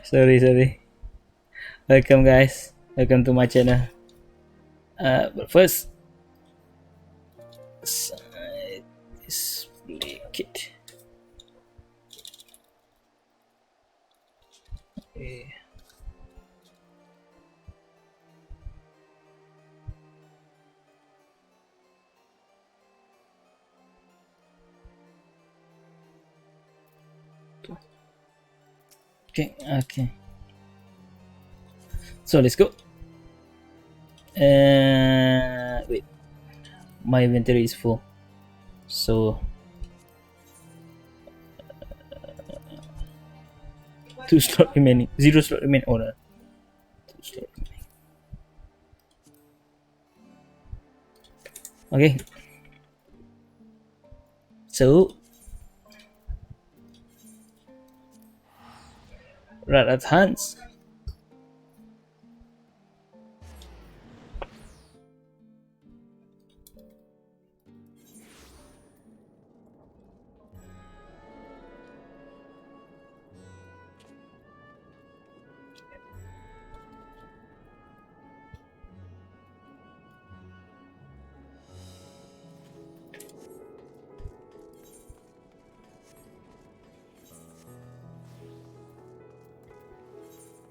Sorry. Welcome, guys. Welcome to my channel. But first, side display kit. Okay. Okay. So let's go. Wait, my inventory is full. So 2 slot remaining. 0 slot remaining. Oh no. 2 slot remaining. Okay. So right at hands.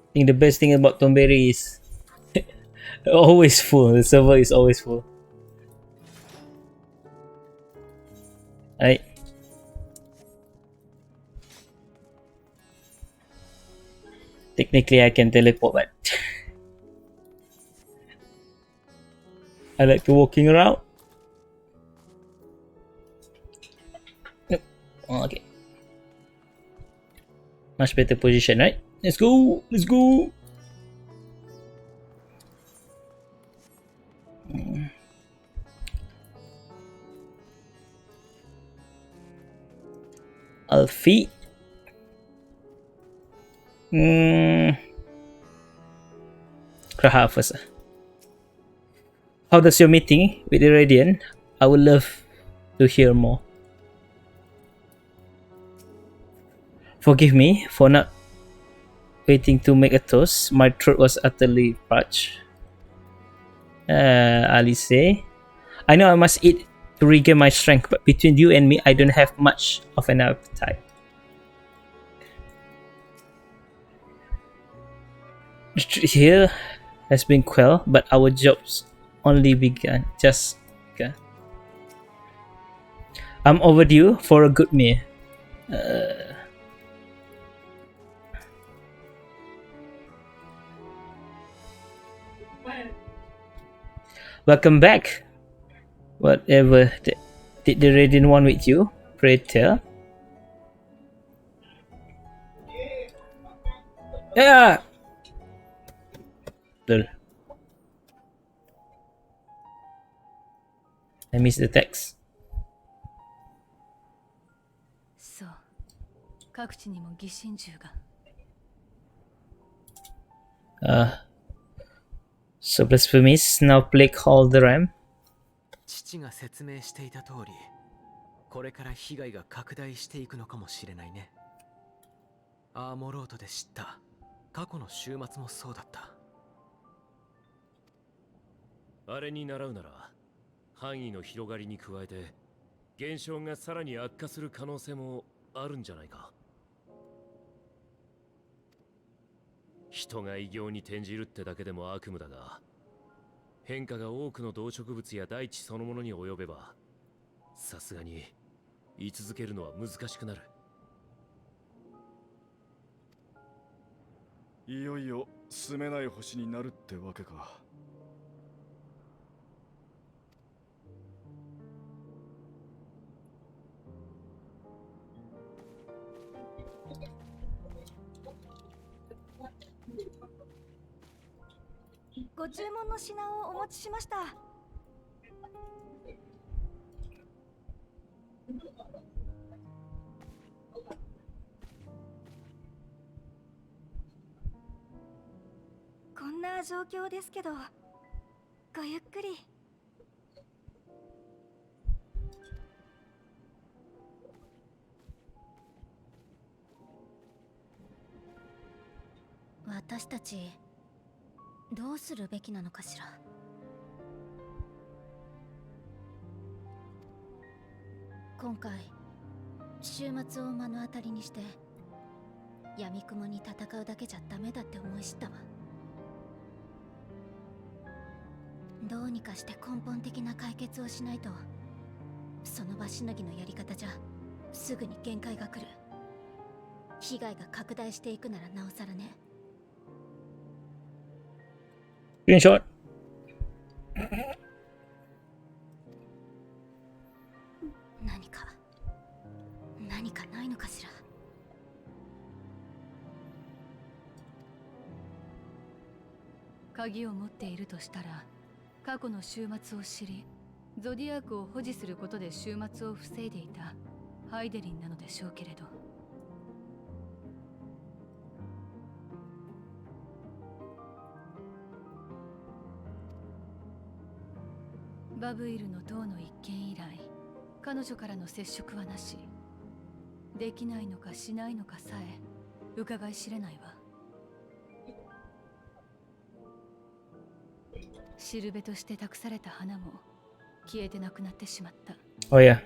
I think the best thing about Tonberry is always full. The server is always full. Right? Technically, I can teleport, but I like to walking around. Yep. Oh, okay. Much better position, right? Let's go. Let's go. Alfie. Kraha first. How does your meeting with the Radiant? I would love to hear more. Forgive me for not waiting to make a toast. My throat was utterly parched. Alice. I know I must eat to regain my strength, but between you and me, I don't have much of an appetite. The street here has been quelled, but our jobs only begun. Just begun. I'm overdue for a good meal. Welcome back. Whatever did the Radiant want with you, pray tell. Yeah. Lol. I missed the text. そう、各地にも疑心銃が。So blasphemies now plague all the realm. 父が説明していた通り、これから被害が拡大していくのかもしれないね。アーモロートで知った過去の週末もそうだった。あれに習うなら範囲の広がりに加えて現象がさらに悪化する可能性もあるんじゃないか。人が異形に転じるってだけでも悪夢だが、変化が多くの動植物や大地そのものに及べば、さすがに居続けるのは難しくなる。いよいよ住めない星になるってわけか。ご注文の品をお持ちしました。こんな状況ですけど、ごゆっくり。私たちどうするべきなのかしら。今回週末を目の当たりにして闇雲に戦うだけじゃダメだって思い知ったわ。どうにかして根本的な解決をしないと、その場しのぎのやり方じゃすぐに限界が来る。被害が拡大していくならなおさらね。 Screenshot. 何かないのかしら。鍵を持っているとしたら、過去の終末を知り、ゾディアークを保持することで終末を防いでいたハイデリンなのでしょうけれど。バブイルの塔の一件以来、彼女からの接触はなし。できないのかしないのかさえ伺い知れないわ。しるべとして託された花も消えてなくなってしまった。 Oh yeah.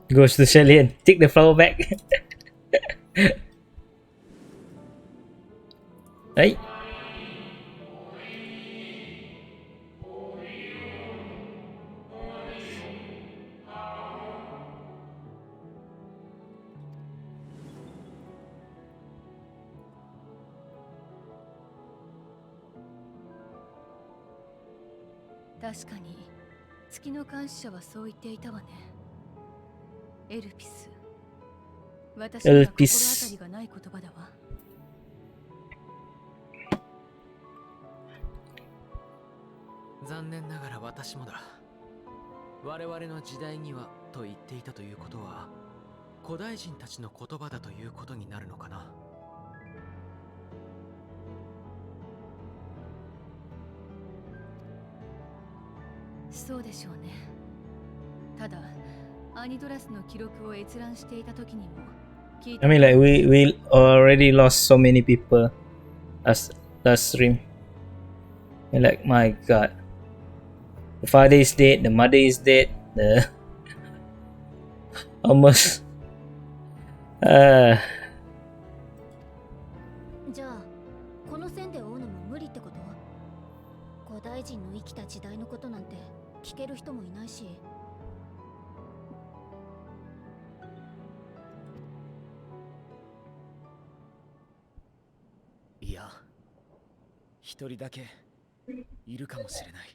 Goes to Shelly and take the flower back. はい。確かに月の監視者はそう言っていたわね。エルピス。私には心当たりがない言葉だわ。残念ながら私もだ。我々の時代にはと言っていたということは、古代人たちの言葉だということになるのかな。そうでしょうね。ただアニドラスの記録を閲覧していた時にも聞い I mean, like we already lost so many people last stream. And like, my God, the father is dead, the mother is dead, the almost. じゃあこの線で追うのも無理ってこと？古代人の生きた時代のことなんて聞ける人もいないし。いや、一人だけいるかもしれない。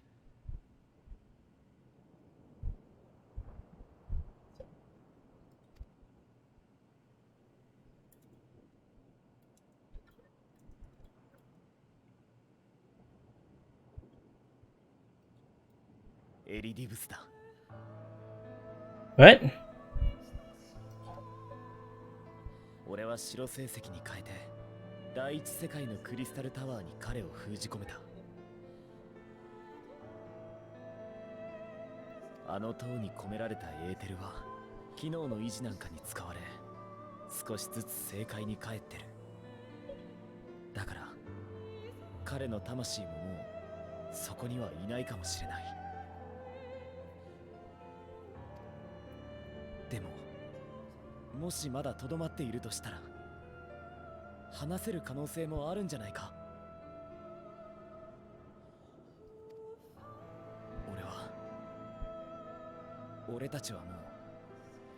エリディブスだ。What? 俺は白成績に変えて第一世界のクリスタルタワーに彼を封じ込めた。あの塔に込められたエーテルは機能の維持なんかに使われ、少しずつ正解に帰ってる。だから彼の魂ももうそこにはいないかもしれない。でももしまだとどまっているとしたら、話せる可能性もあるんじゃないか。俺たちはもう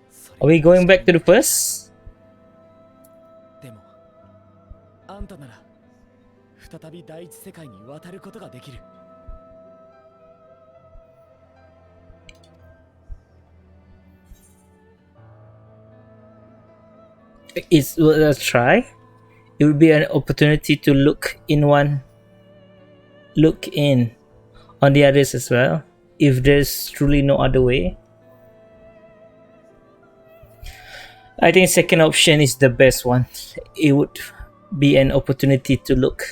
それ Are we going back to the first? でもあんたなら再び第一世界に渡ることができる。It's worth a try. It would be an opportunity to look in on the others as well, if there's truly no other way. I think second option is the best one. It would be an opportunity to look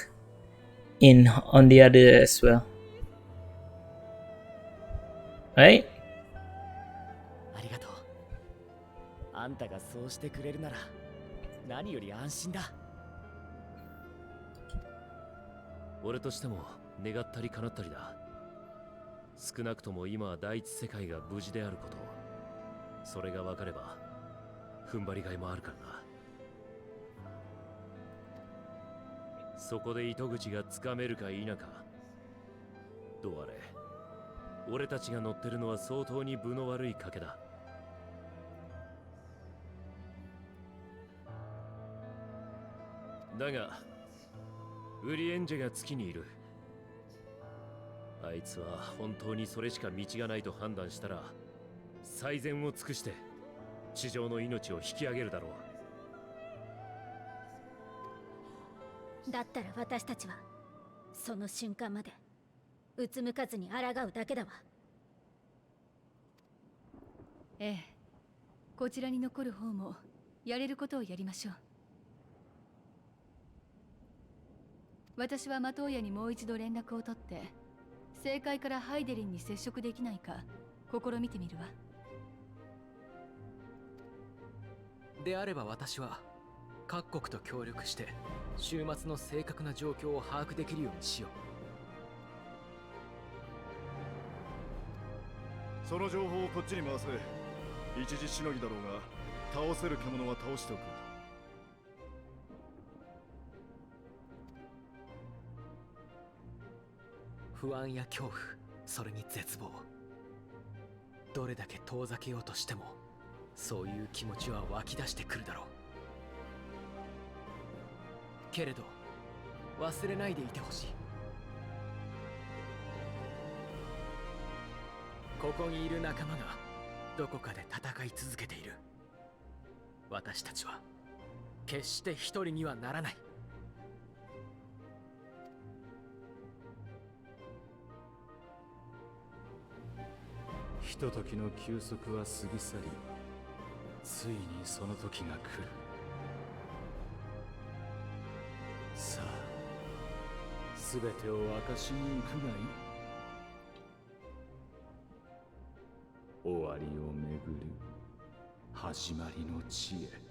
in on the other as well. Right? ありがとう。あんたがそうしてくれるなら何より安心だ。俺としても願ったり叶ったりだ。少なくとも今は第一世界が無事であること、それが分かれば踏ん張りがいもあるからな。そこで糸口がつかめるか否か、どうあれ俺たちが乗ってるのは相当に分の悪い賭けだ。だがウリエンジェが月にいる。あいつは本当にそれしか道がないと判断したら最善を尽くして地上の命を引き上げるだろう。だったら私たちはその瞬間までうつむかずに抗うだけだわ。ええ、こちらに残る方もやれることをやりましょう。私はマトーヤにもう一度連絡を取って政界からハイデリンに接触できないか試みてみるわ。であれば私は各国と協力して週末の正確な状況を把握できるようにしよう。その情報をこっちに回せ。一時しのぎだろうが倒せる獣は倒しておく。不安や恐怖、それに絶望、どれだけ遠ざけようとしてもそういう気持ちは湧き出してくるだろう。けれど忘れないでいてほしい。ここにいる仲間がどこかで戦い続けている。私たちは決して一人にはならない。ひとときの休息は過ぎ去り、ついにその時が来る。さあ、すべてを明かしに行くがいい。終わりをめぐる始まりの地へ。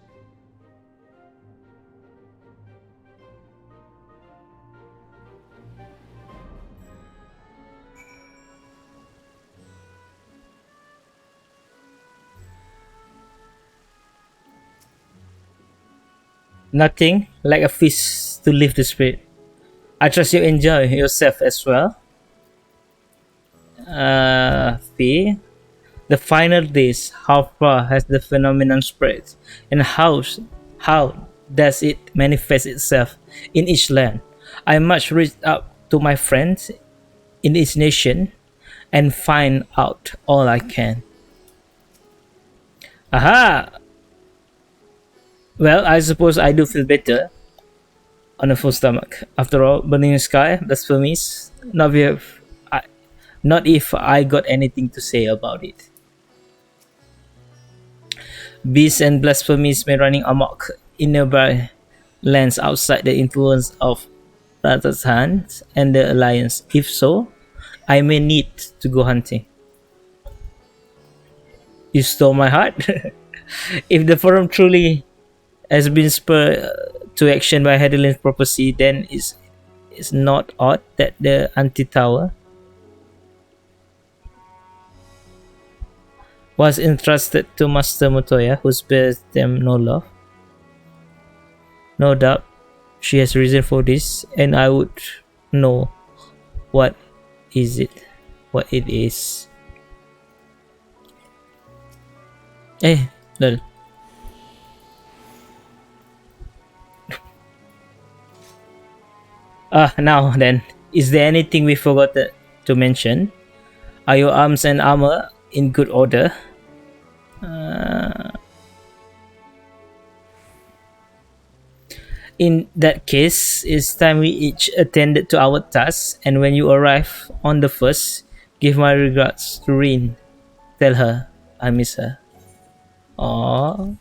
Nothing like a feast to lift the spirit. I trust you enjoy yourself as well. Fee. The final days, how far has the phenomenon spread, and how does it manifest itself in each land? I must reach out to my friends in each nation and find out all I can. Aha! Well, I suppose I do feel better on a full stomach. After all, burning sky, blasphemies. Not if I got anything to say about it. Beasts and blasphemies may running amok in nearby lands outside the influence of Ratasan and the Alliance. If so, I may need to go hunting. You stole my heart? If the forum truly has been spurred to action by Hedlin's prophecy, then it's not odd that the anti-tower was entrusted to Master Motoya, who spares them no love. No doubt she has reason for this, and I would know what it is. Lol. Now then, is there anything we forgot to mention? Are your arms and armor in good order? In that case, it's time we each attended to our tasks, and when you arrive on the first, give my regards to Rin. Tell her I miss her. Aww.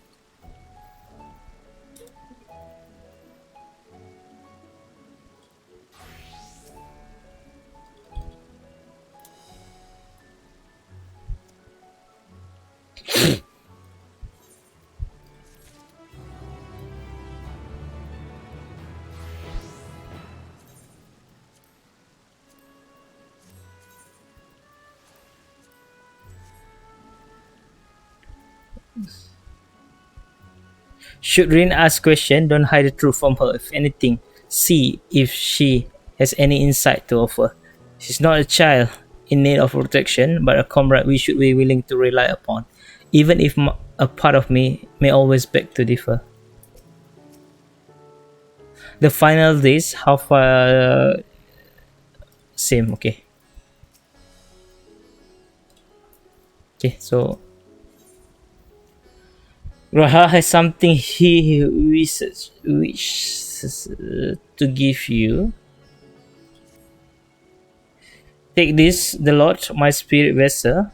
Should Rin ask question, don't hide the truth from her. If anything, see if she has any insight to offer. She's not a child in need of protection, but a comrade we should be willing to rely upon, even if a part of me may always beg to differ. The final days, how far? Same, okay. Okay, so Raha has something he wishes to give you. Take this, the Lord, my spirit vessel.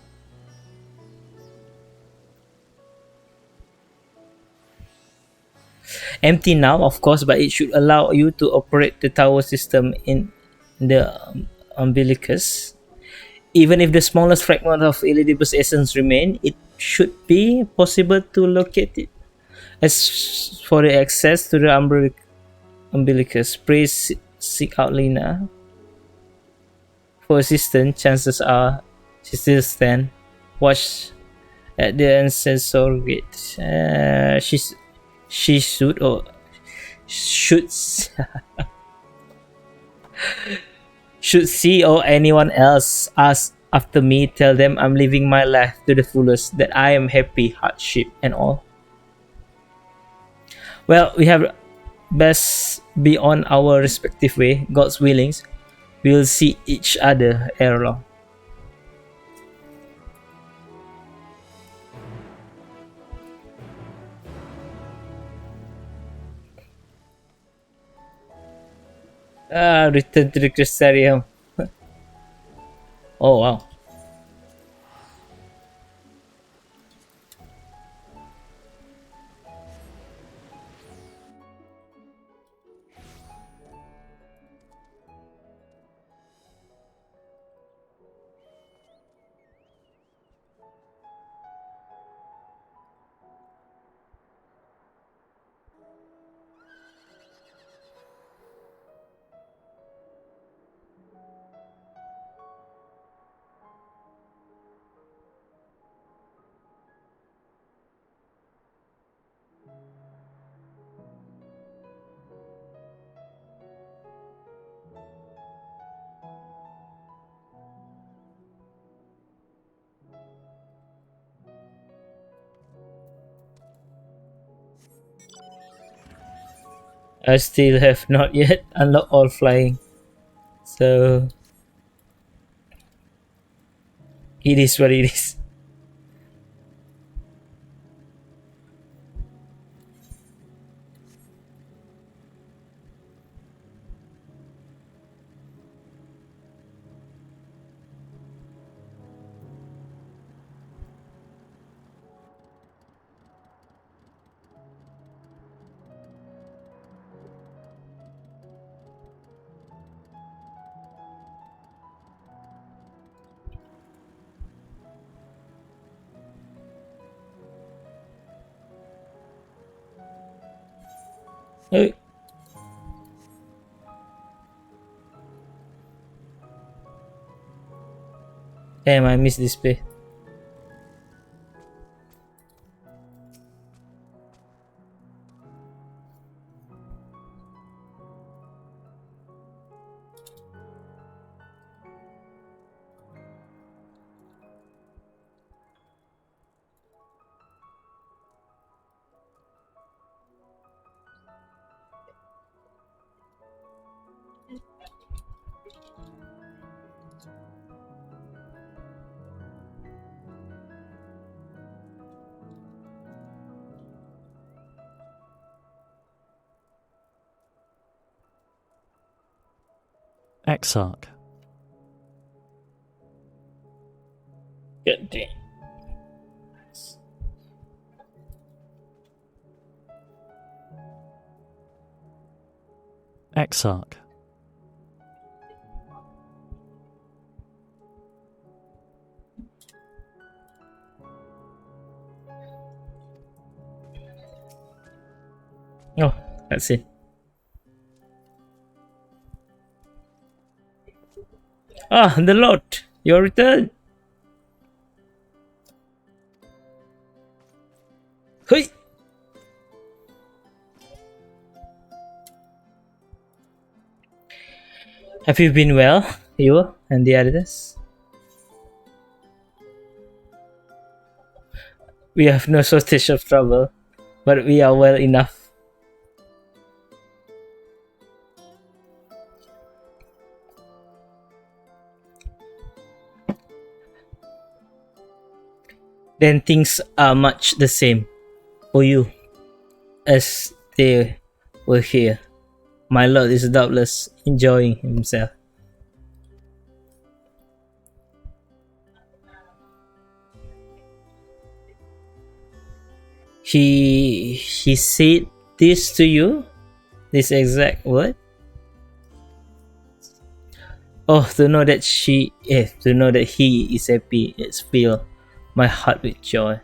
Empty now, of course, but it should allow you to operate the tower system in the umbilicus. Even if the smallest fragment of Elidibus essence remain, it should be possible to locate it. As for the access to the umbilicus, please seek out Lina for assistance. Chances are she still stand. Watch at the ancestral gate. She should should see or anyone else ask after me, tell them I'm living my life to the fullest, that I am happy, hardship and all. Well, we have best be on our respective way. God's willings, we'll see each other ere long. Return to the Crystarium. Oh wow. I still have not yet unlocked all flying. So it is what it is. Oh, damn, I missed display. Exarch. God damn. Exarch. Oh, that's it. Ah, the Lord, your return. Hey! Have you been well, you and the others? We have no shortage of trouble, but we are well enough. Then things are much the same for you as they were here. My lord is doubtless enjoying himself. He said this to you? This exact word? Oh, to know that he is happy, it's fill my heart with joy.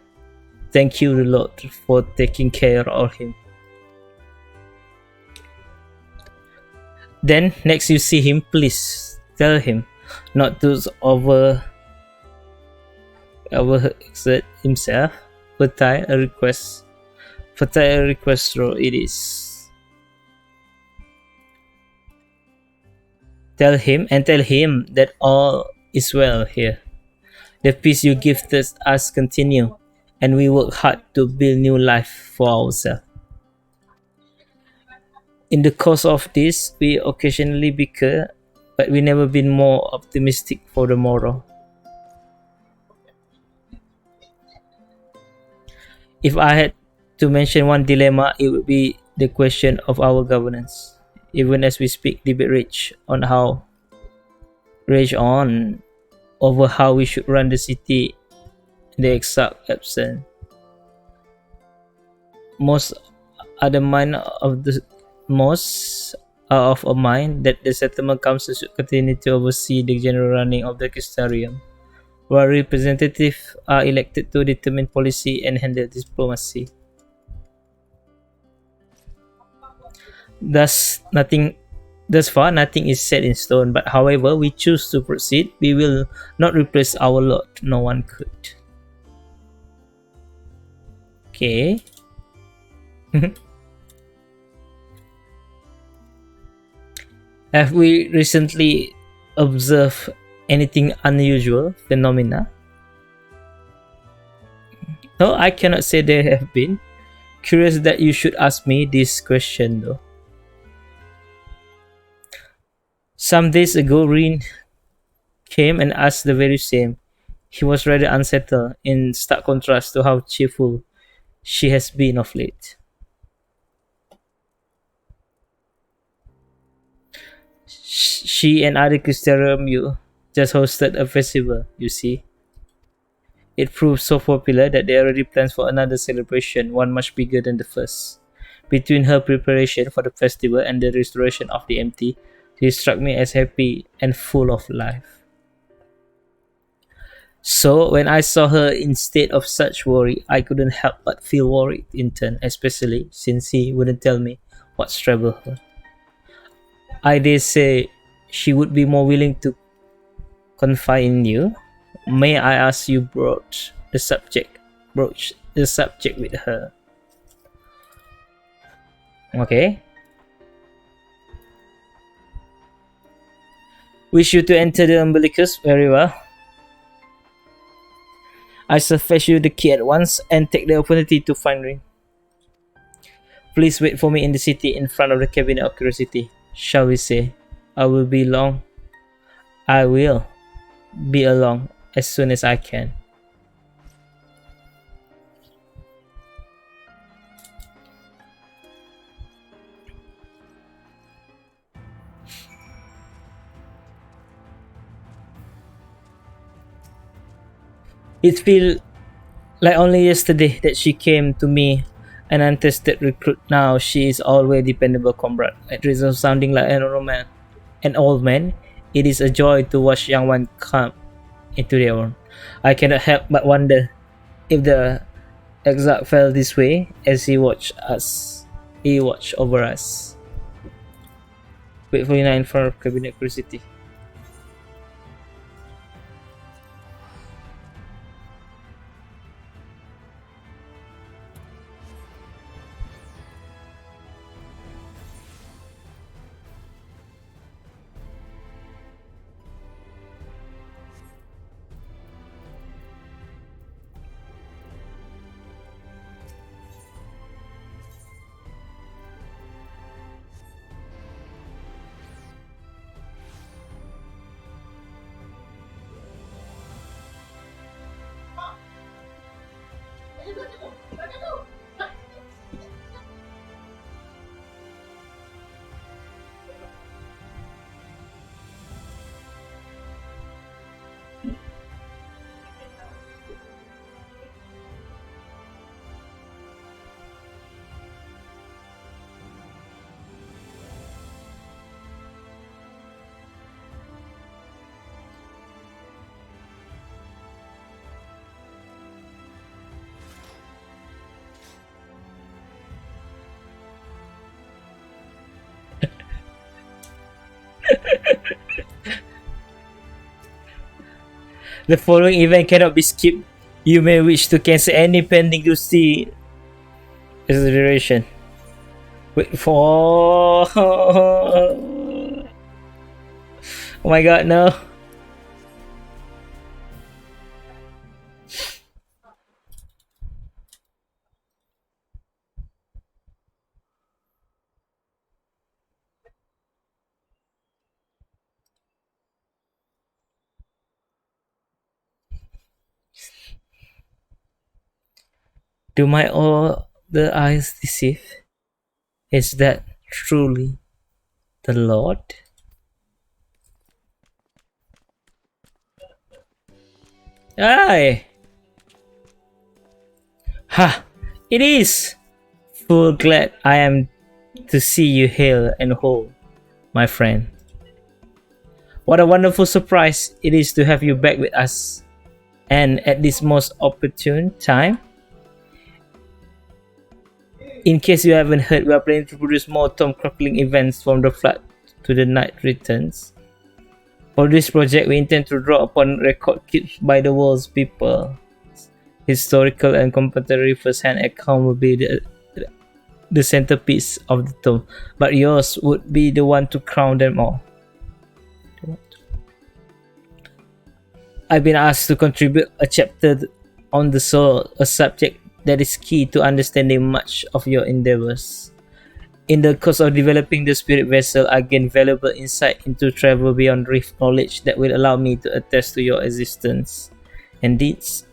Thank you, the Lord, for taking care of him. Then, next you see him, please tell him not to overexert himself. Fertile a request. Fertile a request, through it is. Tell him that all is well here. The peace you give us continue, and we work hard to build new life for ourselves. In the course of this, we occasionally bicker, but we never been more optimistic for the morrow. If I had to mention one dilemma, it would be the question of our governance. Even as we speak, debate rage on over how we should run the city in the exact absent. Most are of a mind that the settlement council should continue to oversee the general running of the Custarium, while representatives are elected to determine policy and handle diplomacy. Thus far, nothing is set in stone, but however we choose to proceed, we will not replace our Lord. No one could. Okay. Have we recently observed anything unusual phenomena? No, I cannot say there have been. Curious that you should ask me this question though. Some days ago, Rin came and asked the very same. He was rather unsettled, in stark contrast to how cheerful she has been of late. She and other Christian you just hosted a festival, you see. It proved so popular that they already plans for another celebration, one much bigger than the first. Between her preparation for the festival and the restoration of the empty, she struck me as happy and full of life. So when I saw her in state of such worry, I couldn't help but feel worried in turn, especially since he wouldn't tell me what's troubled her. I dare say she would be more willing to confide in you. May I ask you broach the subject with her? Okay. Wish you to enter the umbilicus very well. I shall fetch you the key at once and take the opportunity to find Ring. Please wait for me in the city in front of the cabinet of curiosity. Shall we say, I will be along as soon as I can. It feels like only yesterday that she came to me, an untested recruit. Now she is always dependable comrade. At risk of sounding like an old man, it is a joy to watch young one come into their own. I cannot help but wonder if the exarch felt this way as he watched over us. Wait for you in front of cabinet curiosity. The following event cannot be skipped. You may wish to cancel any pending to see duration. Wait for. Oh my god, no. Do my all the eyes deceive? Is that truly the Lord? Aye! Ha! It is! Full glad I am to see you hale and whole, my friend. What a wonderful surprise it is to have you back with us, and at this most opportune time. In case you haven't heard, we are planning to produce more tomb crackling events from the flood to the night returns. For this project, we intend to draw upon record kept by the world's people. Historical and contemporary first-hand account will be the centerpiece of the tomb, but yours would be the one to crown them all. I've been asked to contribute a chapter on the soul, a subject that is key to understanding much of your endeavors. In the course of developing the spirit vessel, I gained valuable insight into travel beyond rift knowledge that will allow me to attest to your existence and deeds.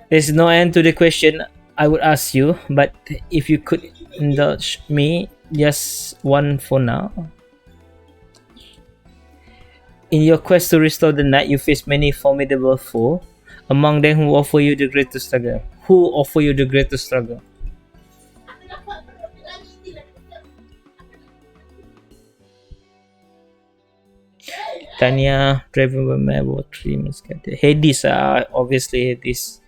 There's no end to the question I would ask you, but if you could indulge me just one for now. In your quest to restore the night, you face many formidable foes, among them who offer you the greatest struggle. Who offer you the greatest struggle? Tanya, driven by Mabo, 3 minutes. Hades, obviously Hades.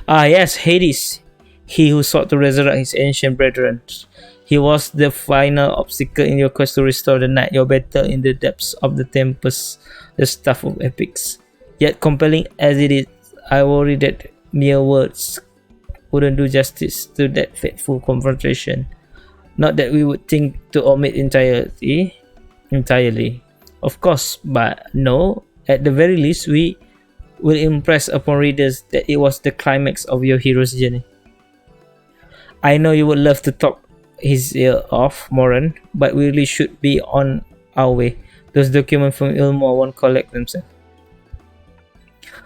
Ah, yes, Hades. He who sought to resurrect his ancient brethren. He was the final obstacle in your quest to restore the night, your battle in the depths of the tempest, the stuff of epics. Yet compelling as it is, I worry that mere words wouldn't do justice to that fateful confrontation. Not that we would think to omit entirely. Of course, but no, at the very least, we will impress upon readers that it was the climax of your hero's journey. I know you would love to talk his ear off, Moran, but we really should be on our way. Those documents from Ilmore won't collect themselves.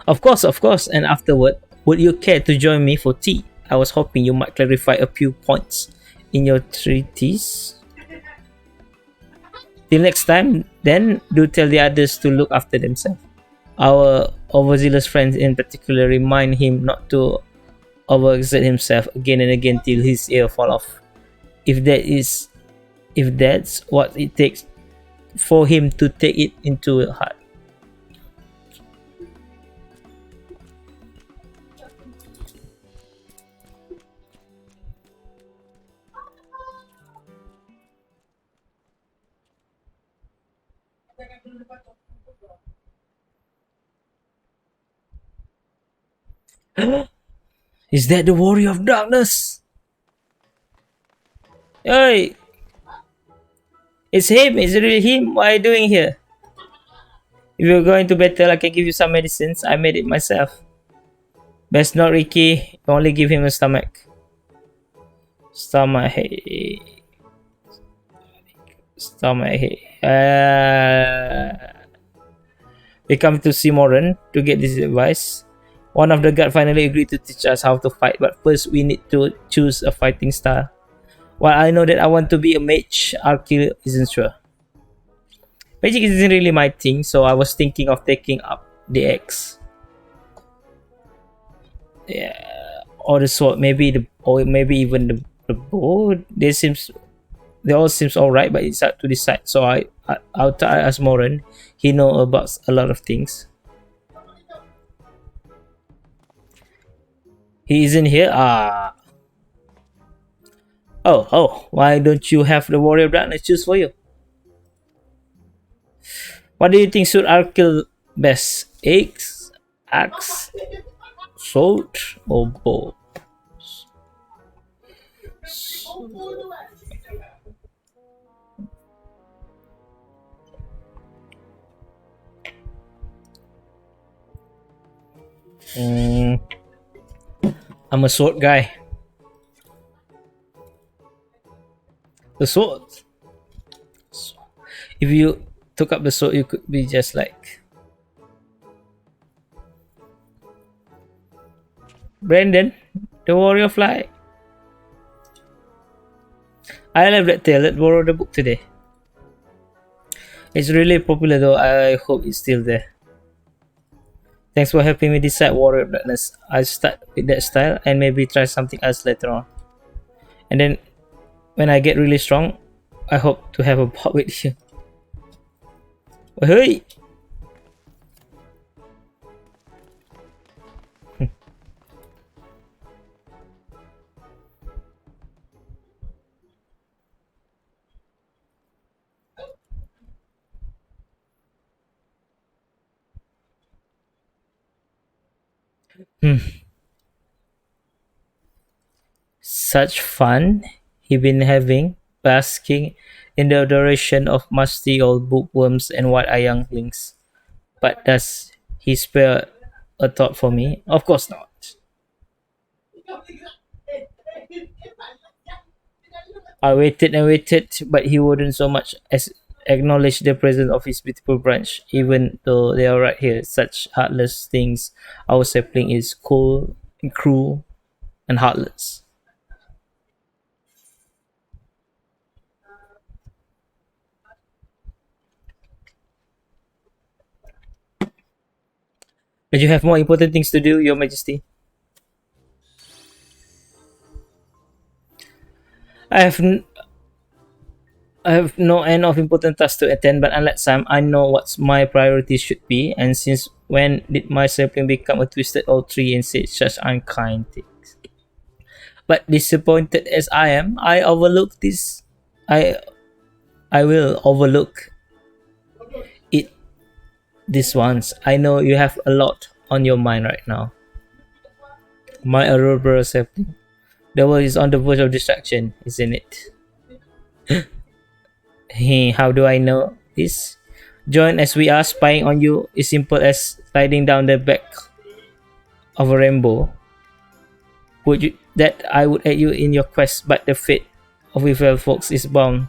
Of course, and afterward, would you care to join me for tea? I was hoping you might clarify a few points in your treatise. Till next time, then, do tell the others to look after themselves. Our overzealous friends in particular remind him not to overexert himself again and again till his ear fall off. If that's what it takes for him to take it into heart. Is that the warrior of darkness? Hey! It's him! It's really him! What are you doing here? If you're going to battle, I can give you some medicines. I made it myself. Best not, Ricky. Only give him a stomach. Stomach ache. We come to see Moran to get this advice. One of the guard finally agreed to teach us how to fight, but first we need to choose a fighting style. While I know that I want to be a mage, Archie isn't sure. Magic isn't really my thing, so I was thinking of taking up the axe. Yeah, or the sword, or maybe even the bow. They all seems alright, but it's hard to decide. So I'll ask Moran. He know about a lot of things. He isn't here. Oh, why don't you have the warrior of darkness choose for you? What do you think should I kill best? Eggs, axe, sword, or bow? Mm, I'm a sword guy. The sword. If you took up the sword, you could be just like Brandon, the warrior of light. I love that tale. Let's borrow the book today. It's really popular though. I hope it's still there. Thanks for helping me decide Warrior of Darkness. I'll start with that style and maybe try something else later on. And then when I get really strong, I hope to have a bot with you. Oh, hey! Hmm. Such fun he been having, basking in the adoration of musty old bookworms and white-eye younglings. But does he spare a thought for me? Of course not. I waited and waited, but he wouldn't so much as acknowledge the presence of his beautiful branch, even though they are right here. Such heartless things. Our sapling is cold, and cruel, and heartless. But you have more important things to do, Your Majesty. I have n- I have no end of important tasks to attend, but unlike Sam, I know what my priorities should be. And since when did my sapling become a twisted old tree and say such unkind things? But disappointed as I am, I overlook this. I I will overlook it this once. I know you have a lot on your mind right now. My Aurora sapling. The world is on the verge of distraction, isn't it? Hey, how do I know this? Join as we are spying on you is simple as sliding down the back of a rainbow. Would you that I would aid you in your quest, but the fate of we fellow folks is bound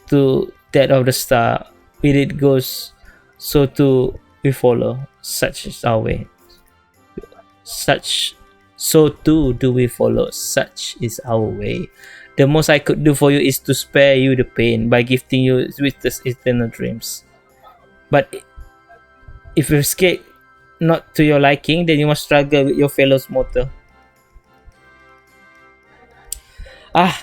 to that of the star. With it goes, so too we follow. Such is our way. Such so too do we follow. Such is our way. The most I could do for you is to spare you the pain by gifting you with the eternal dreams. But if you escape not to your liking, then you must struggle with your fellow's mortal. Ah,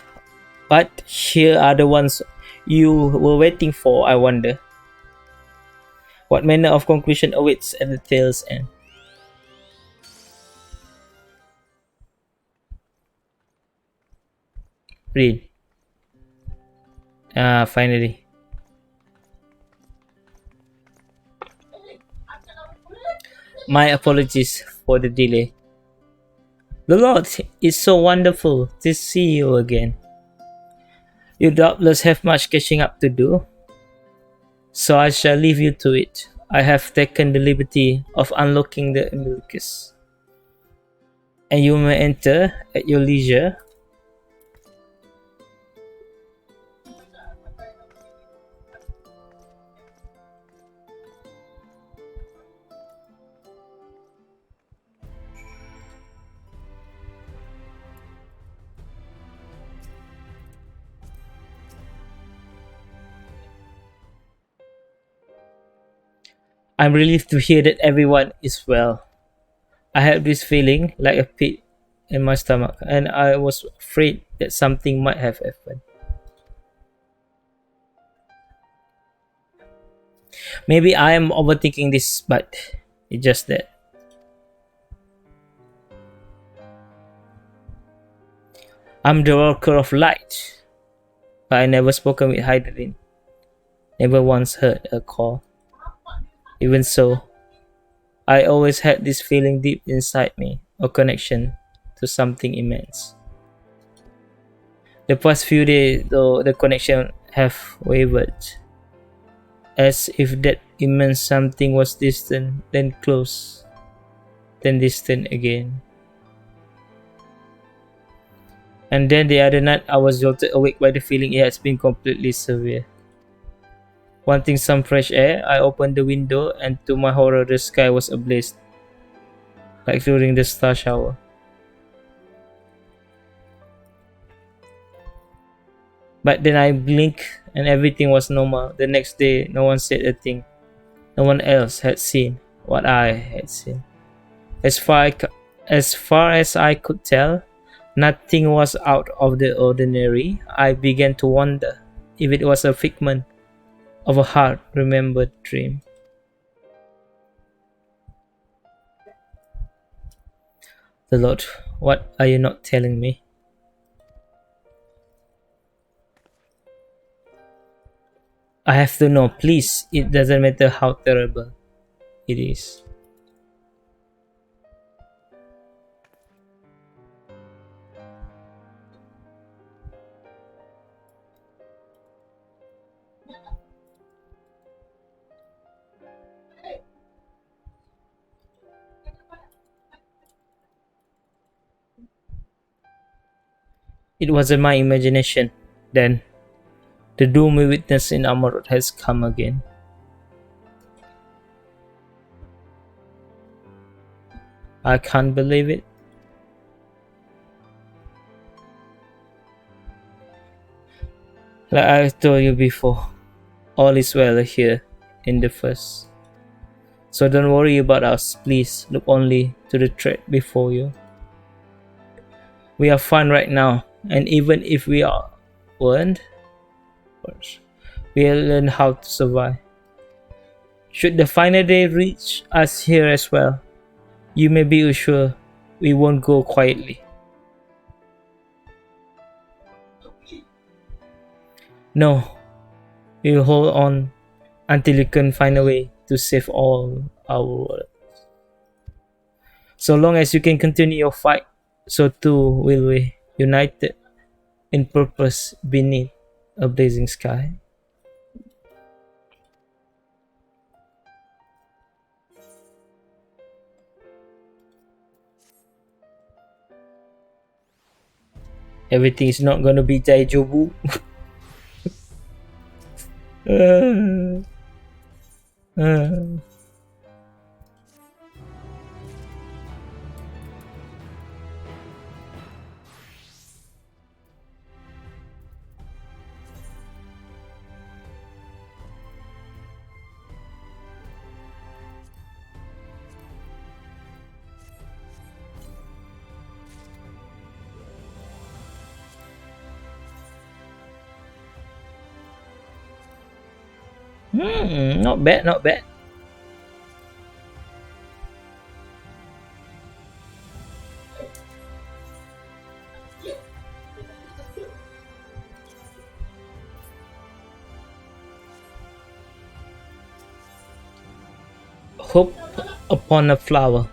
but here are the ones you were waiting for, I wonder. What manner of conclusion awaits at the tale's end? Read. Ah, finally. My apologies for the delay. The Lord, it's so wonderful to see you again. You doubtless have much catching up to do, so I shall leave you to it. I have taken the liberty of unlocking the umbilicus, and you may enter at your leisure. I'm relieved to hear that everyone is well. I had this feeling like a pit in my stomach, and I was afraid that something might have happened. Maybe I am overthinking this, but it's just that. I'm the worker of light. but I never spoken with Heidelin. Never once heard her call. Even so, I always had this feeling deep inside me, a connection to something immense. The past few days, though, the connection have wavered, as if that immense something was distant, then close, then distant again. And then the other night, I was jolted awake by the feeling it has been completely severe. Wanting some fresh air, I opened the window, and to my horror, the sky was ablaze, like during the star shower. But then I blinked, and everything was normal. The next day, no one said a thing. No one else had seen what I had seen. As far as I could tell, nothing was out of the ordinary. I began to wonder if it was a figment of a hard-remembered dream. The Lord, what are you not telling me? I have to know, please. It doesn't matter how terrible it is. It wasn't my imagination. Then, the doom we witnessed in Amarut has come again. I can't believe it. Like I told you before, all is well here in the first. So don't worry about us, please. Look only to the threat before you. We are fine right now, and even if weren't, we'll learn how to survive. Should the final day reach us here as well, you may be sure we won't go quietly. No, we'll hold on until you can find a way to save all our world. So long as you can continue your fight, so too will we, united in purpose beneath a blazing sky. Everything is not gonna be Daijobu. Not bad, not bad. Hope upon a flower.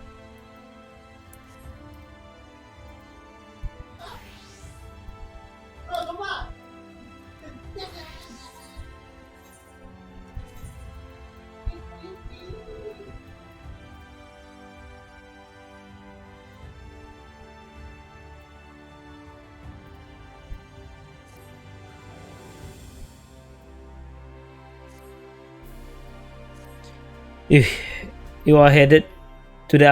If you are headed to the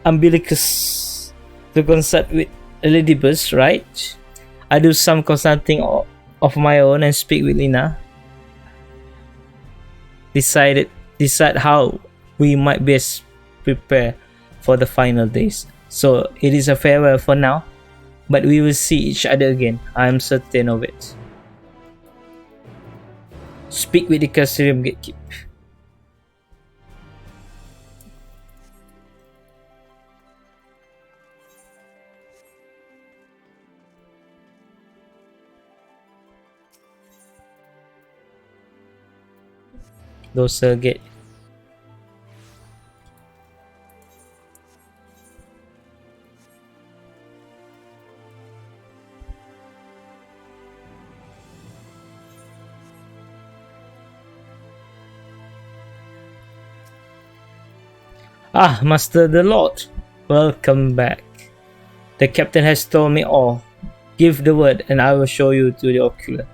umbilicus to consult with Ladybus, right? I do some consulting of my own and speak with Lina. Decide how we might best prepare for the final days. So it is a farewell for now, but we will see each other again. I am certain of it. Speak with the Castellium Gatekeep. Those gate. Ah, Master the Lord, welcome back. The captain has told me all. Give the word, and I will show you to the ocular.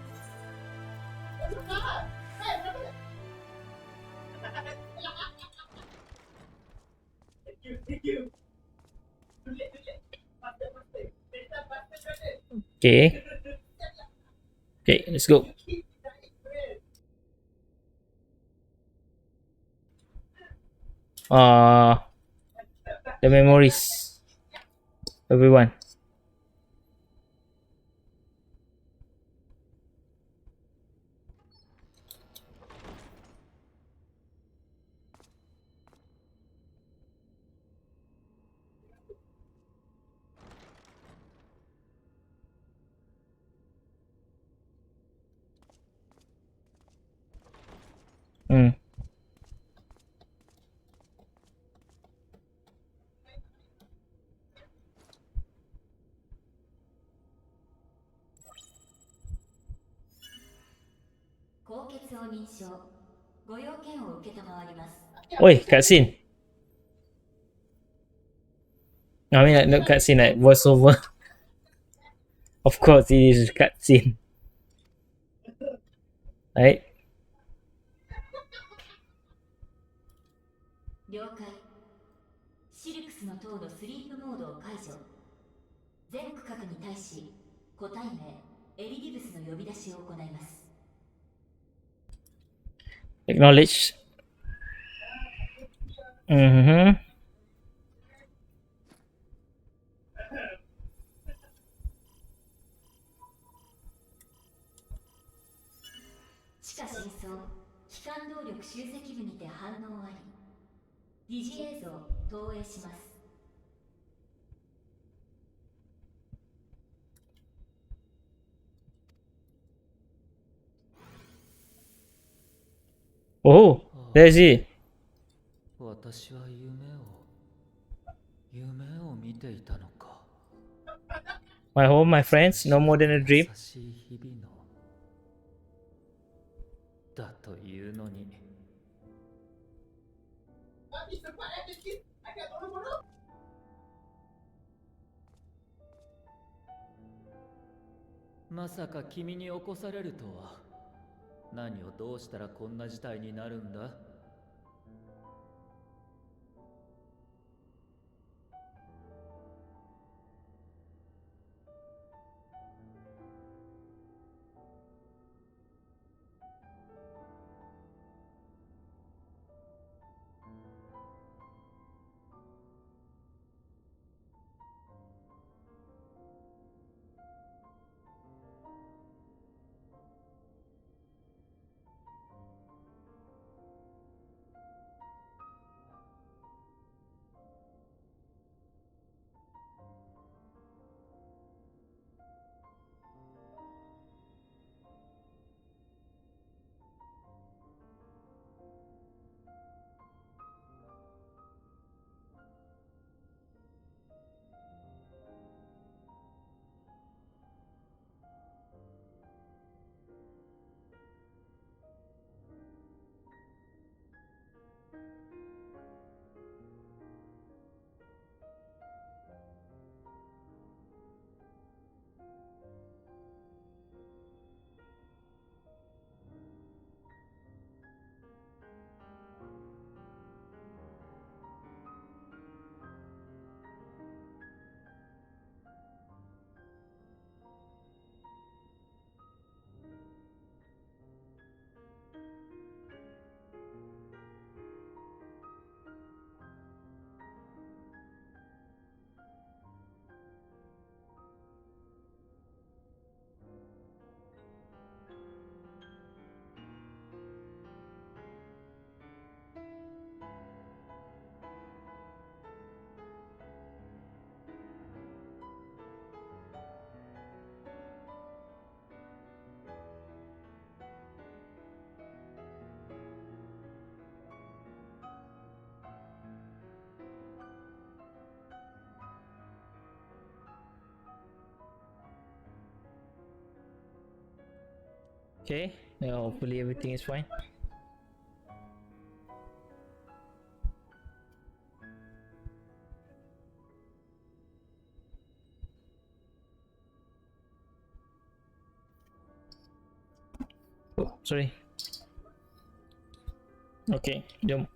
Okay. Okay, let's go. Uh the memories. Everyone. Mm. 高血を認証。ご用件を受けたまわります。Oi, cutscene. I mean, like, not cutscene, like voiceover. Of course, it is cutscene. Right? 了解。シルクスの塔のスリープモードを解除。全区画に対し、個体名、エリディブスの呼び出しを行います。Acknowledge. Mm-hmm. 地下深層、機関動力集積部にて反応あり。疑似映像、投影します。Oh, there's he. 私は夢を見ていたのか。 My home, my friends, no more than a dream. 優しい日々のだというのに。まさか君に起こされるとは。何をどうしたらこんな事態になるんだ。Okay, yeah, hopefully everything is fine. Oh, sorry. Okay, jom.「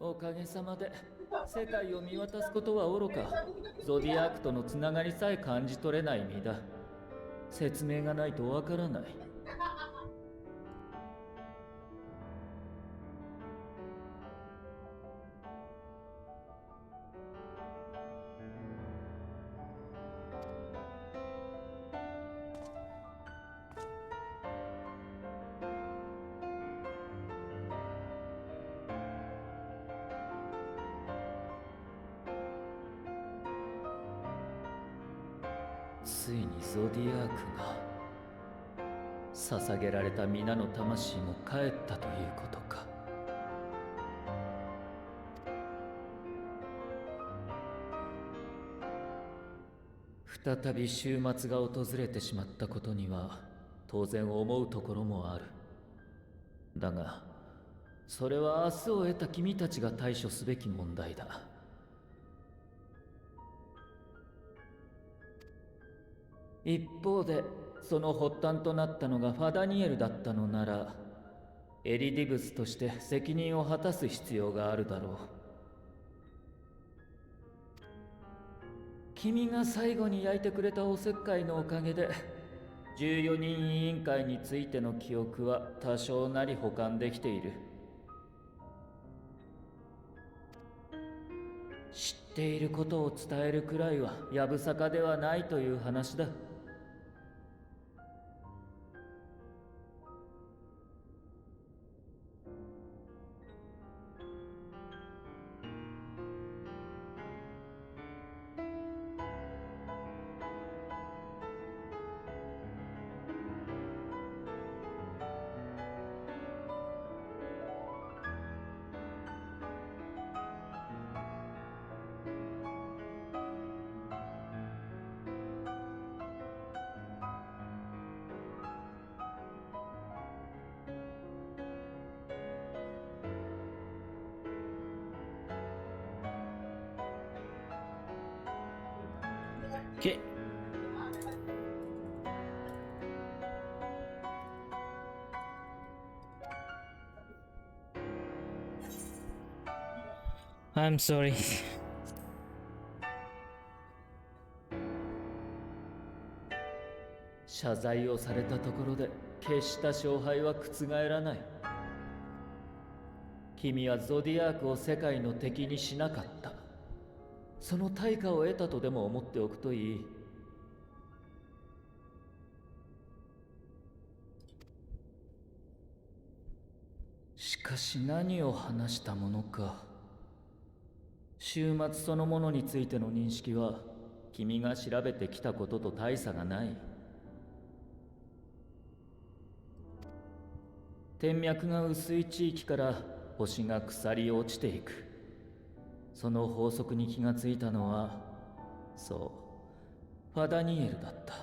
おかげさまで世界を見渡すことはおろかゾディアークとのつながりさえ感じ取れない身だ。説明がないとわからない。ついにゾディアークが捧げられた皆の魂も帰ったということか。再び週末が訪れてしまったことには当然思うところもある。だがそれは明日を得た君たちが対処すべき問題だ。一方でその発端となったのがファダニエルだったのならエリディブスとして責任を果たす必要があるだろう。君が最後に焼いてくれたおせっかいのおかげで14人委員会についての記憶は多少なり保管できている。知っていることを伝えるくらいはやぶさかではないという話だ。Okay. I'm sorry. 謝罪をされたところで決した勝敗は覆らない。君はゾディアークを世界の敵にしなかった。その対価を得たとでも思っておくといい。しかし何を話したものか。終末そのものについての認識は君が調べてきたことと大差がない。天脈が薄い地域から星が腐り落ちていく。その法則に気がついたのはそうファダニエルだった。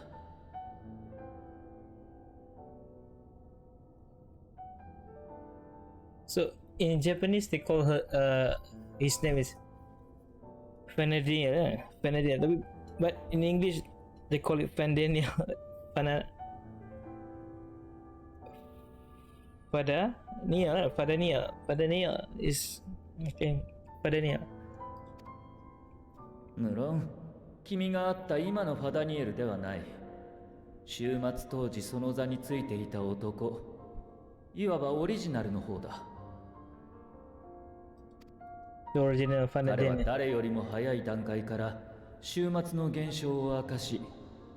So in Japanese they call her his name is Fenadiel, Fenadiel. But in English they call it Fandaniel. Fadaniel is okay. Fadaniel. 無論君が会った今のファダニエルではない。終末当時その座についていた男、いわばオリジナルの方だ。The original 彼は Fadaniel. 誰よりも早い段階から終末の現象を明かし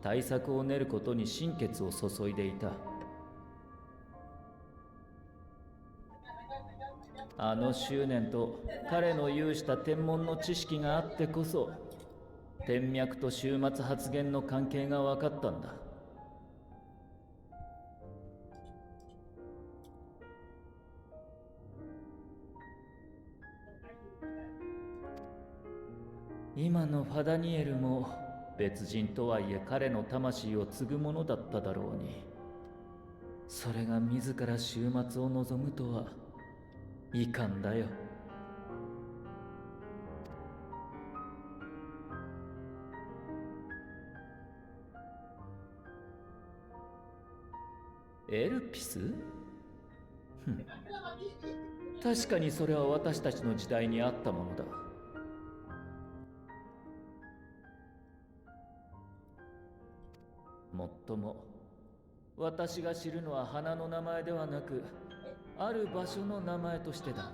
対策を練ることに心血を注いでいた。あの執念と彼の有した天文の知識があってこそ天脈と終末発言の関係が分かったんだ。今のファダニエルも別人とはいえ彼の魂を継ぐものだっただろうに、それが自ら終末を望むとは遺憾だよ。エルピス？ふん、確かにそれは私たちの時代にあったものだ。もっとも私が知るのは花の名前ではなく、ある場所の名前としてだが、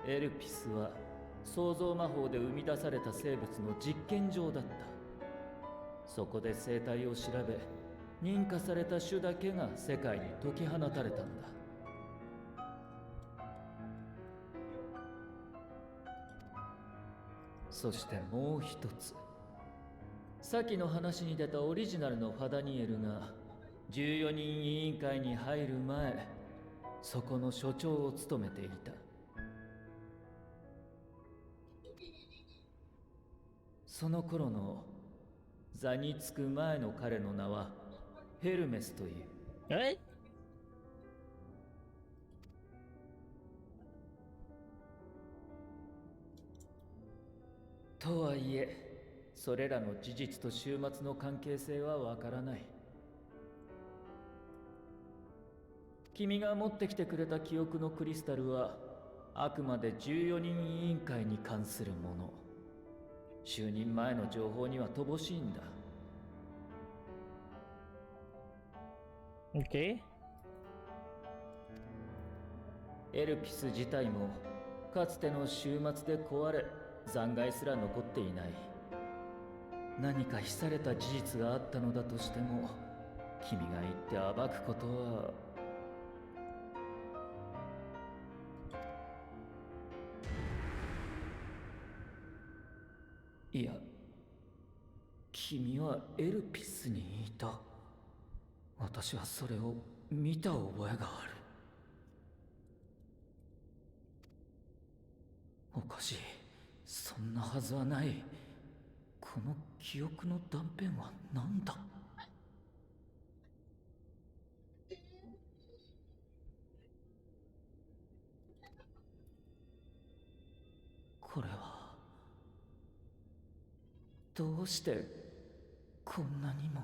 エルピスは創造魔法で生み出された生物の実験場だった。そこで生態を調べ、認可された種だけが世界に解き放たれたんだ。そしてもう一つ、先の話に出たオリジナルのファダニエルが14人委員会に入る前、そこの所長を務めていた。その頃の座につく前の彼の名はヘルメスという。え？とはいえ、それらの事実と終末の関係性はわからない。君が持ってきてくれた記憶のクリスタルはあくまで14人委員会に関するもの。就任前の情報には乏しいんだ。Okay. エルピス自体もかつての終末で壊れ、残骸すら残っていない。何か秘された事実があったのだとしても、君が言って暴くことは。いや、君はエルピスにいた。私はそれを見た覚えがある。おかしい。そんなはずはない。この記憶の断片は何だ？これはどうしてこんなにも。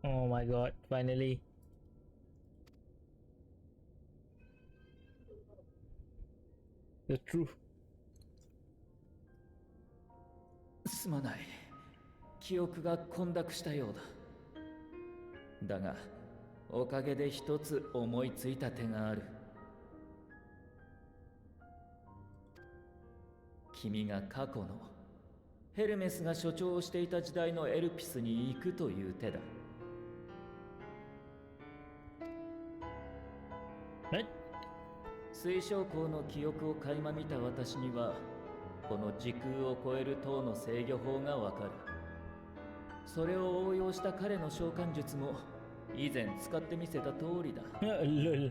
Oh my god, finally. The truth. すまない。記憶が混濁したようだ。だがおかげで一つ思いついた手がある。君が過去のヘルメスが所長をしていた時代のエルピスに行くという手だ。え？水晶港の記憶を垣間見た私には、この時空を超える塔の制御法がわかる。それを応用した彼の召喚術も以前使ってみせた通りだ。Lol.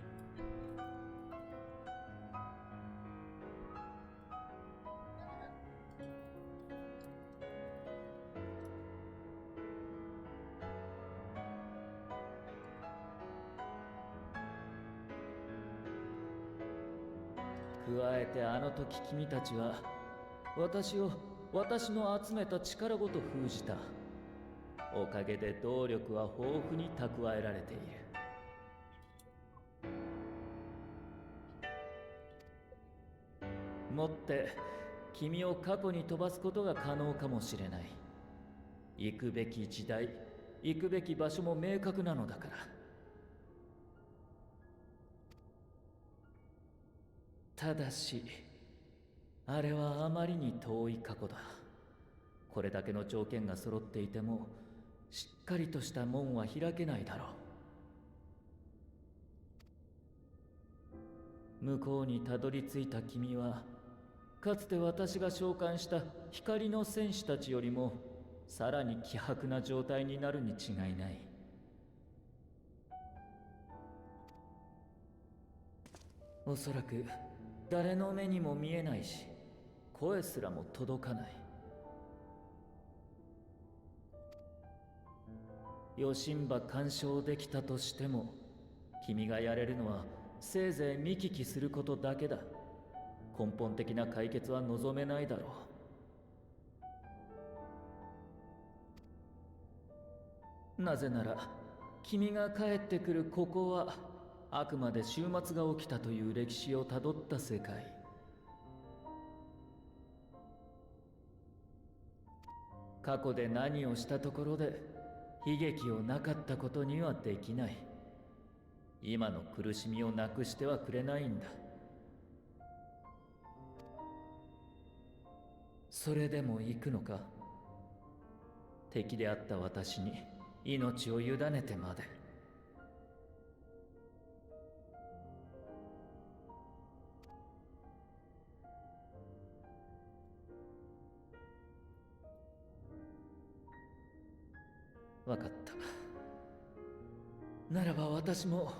加えてあの時君たちは私の集めた力ごと封じた。おかげで動力は豊富に蓄えられている。もって君を過去に飛ばすことが可能かもしれない。行くべき時代、行くべき場所も明確なのだから。ただし、あれはあまりに遠い過去だ。これだけの条件が揃っていても、しっかりとした門は開けないだろう。向こうにたどり着いた君は、かつて私が召喚した光の戦士たちよりもさらに希薄な状態になるに違いない。おそらく誰の目にも見えないし、声すらも届かない。余震波干渉できたとしても、君がやれるのはせいぜい見聞きすることだけだ。根本的な解決は望めないだろう。なぜなら君が帰ってくるここはあくまで終末が起きたという歴史をたどった世界。過去で何をしたところで悲劇をなかったことにはできない。今の苦しみをなくしてはくれないんだ。それでも行くのか？敵であった私に命を委ねてまで。わかった。ならば私も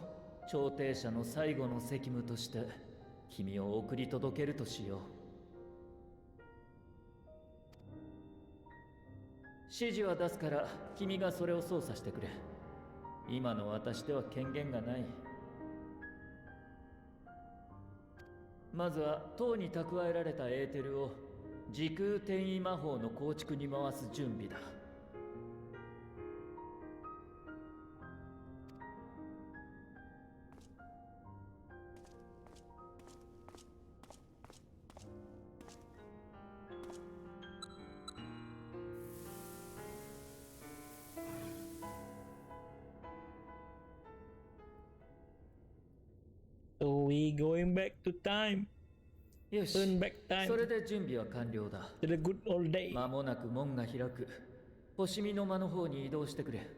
調停者の最後の責務として君を送り届けるとしよう。指示は出すから君がそれを操作してくれ。今の私では権限がない。まずは塔に蓄えられたエーテルを時空転移魔法の構築に回す準備だ。So we going back to time. よし、 Turn back そ time れで準備は完了だ。 to the good old day. 間もなく門が開く。星見の間の方に移動してくれ。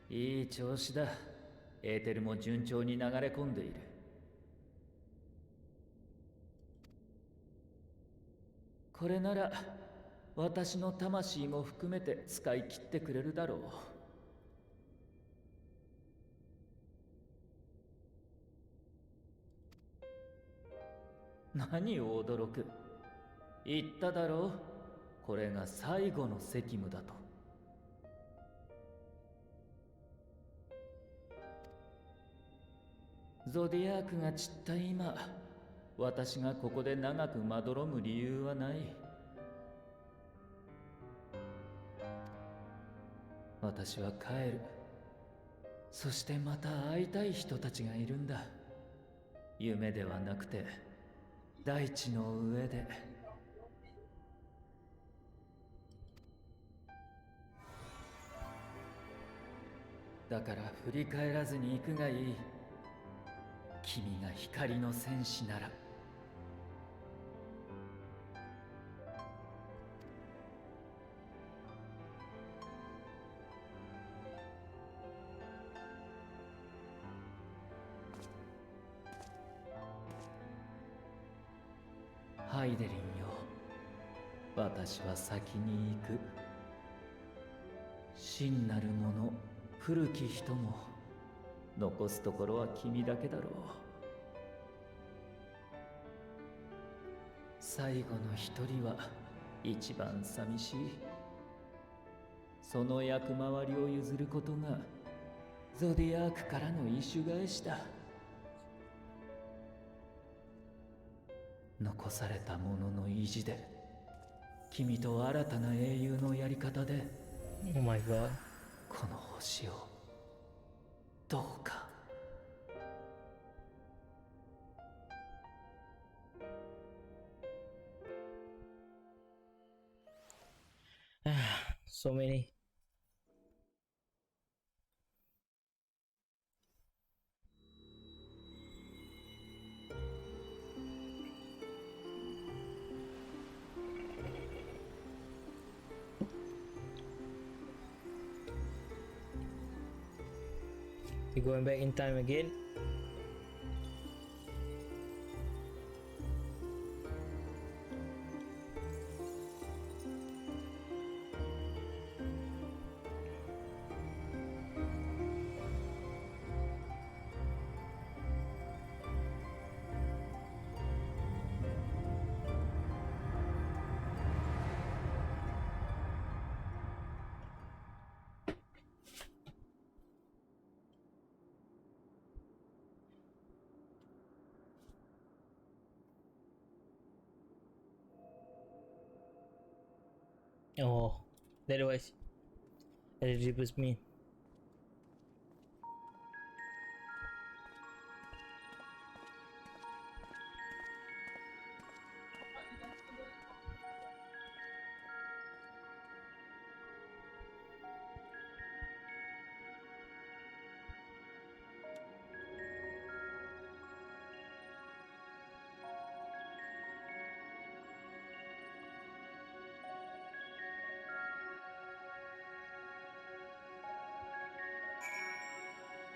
いい調子だ。エーテルも順調に流れ込んでいる。これなら私の魂も含めて使い切ってくれるだろう。何を驚く。言っただろう、これが最後の責務だと。ゾディアークが散った今、私がここで長くまどろむ理由はない。私は帰る。そしてまた会いたい人たちがいるんだ。夢ではなくて大地の上で。だから振り返らずに行くがいい。君が光の戦士なら。ハイデリンよ、私は先に行く。真なる者、古き人も残すところは君だけだろう。最後の一人は一番寂しい。その役回りを譲ることがゾディアークからの意趣返しだ。残されたものの意地で君と新たな英雄のやり方で Oh my god. この星をどうか。So many. We're going back in time again. Oh, that was me.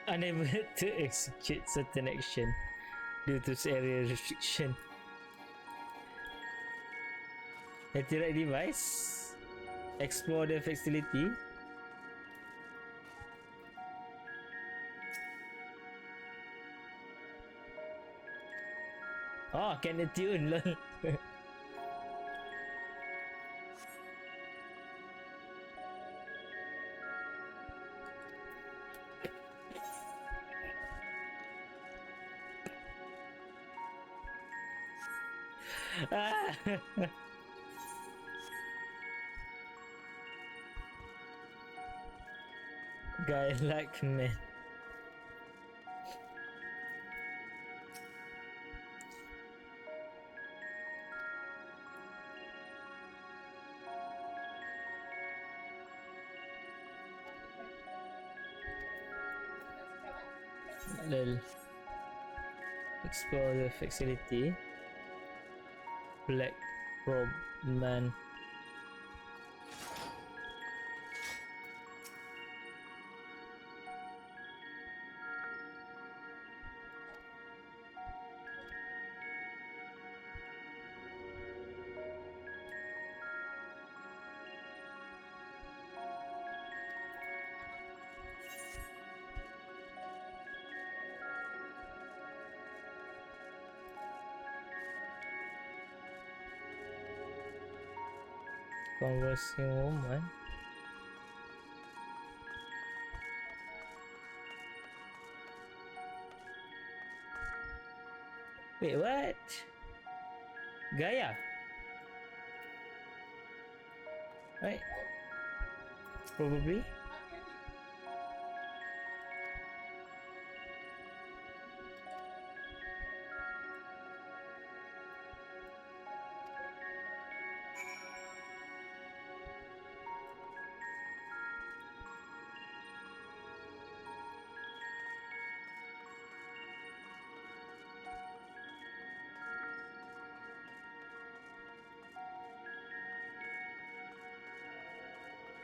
Unable to execute certain action due to area restriction. Interact device. Explore the facility. Oh, can tune lol. Ah. Guy like man. Lol. Explore the facility. Black robe man. Conversing woman. Wait, what? Gaia? Right? Probably.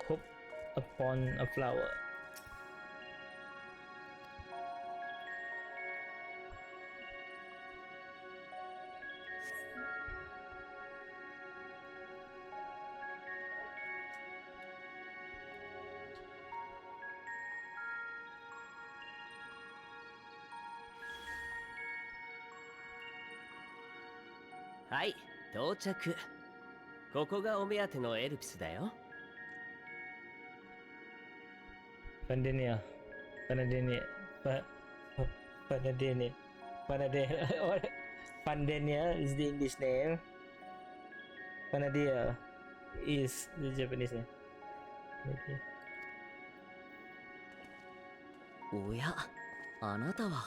Hope upon a flower.はい、到着。ここがお目当てのエルピスだよ。Pandenia. Pandenia. Pandenia. Pandenia. Pandenia is the English name. Panadia is the Japanese name. Panadia. おや、あなたは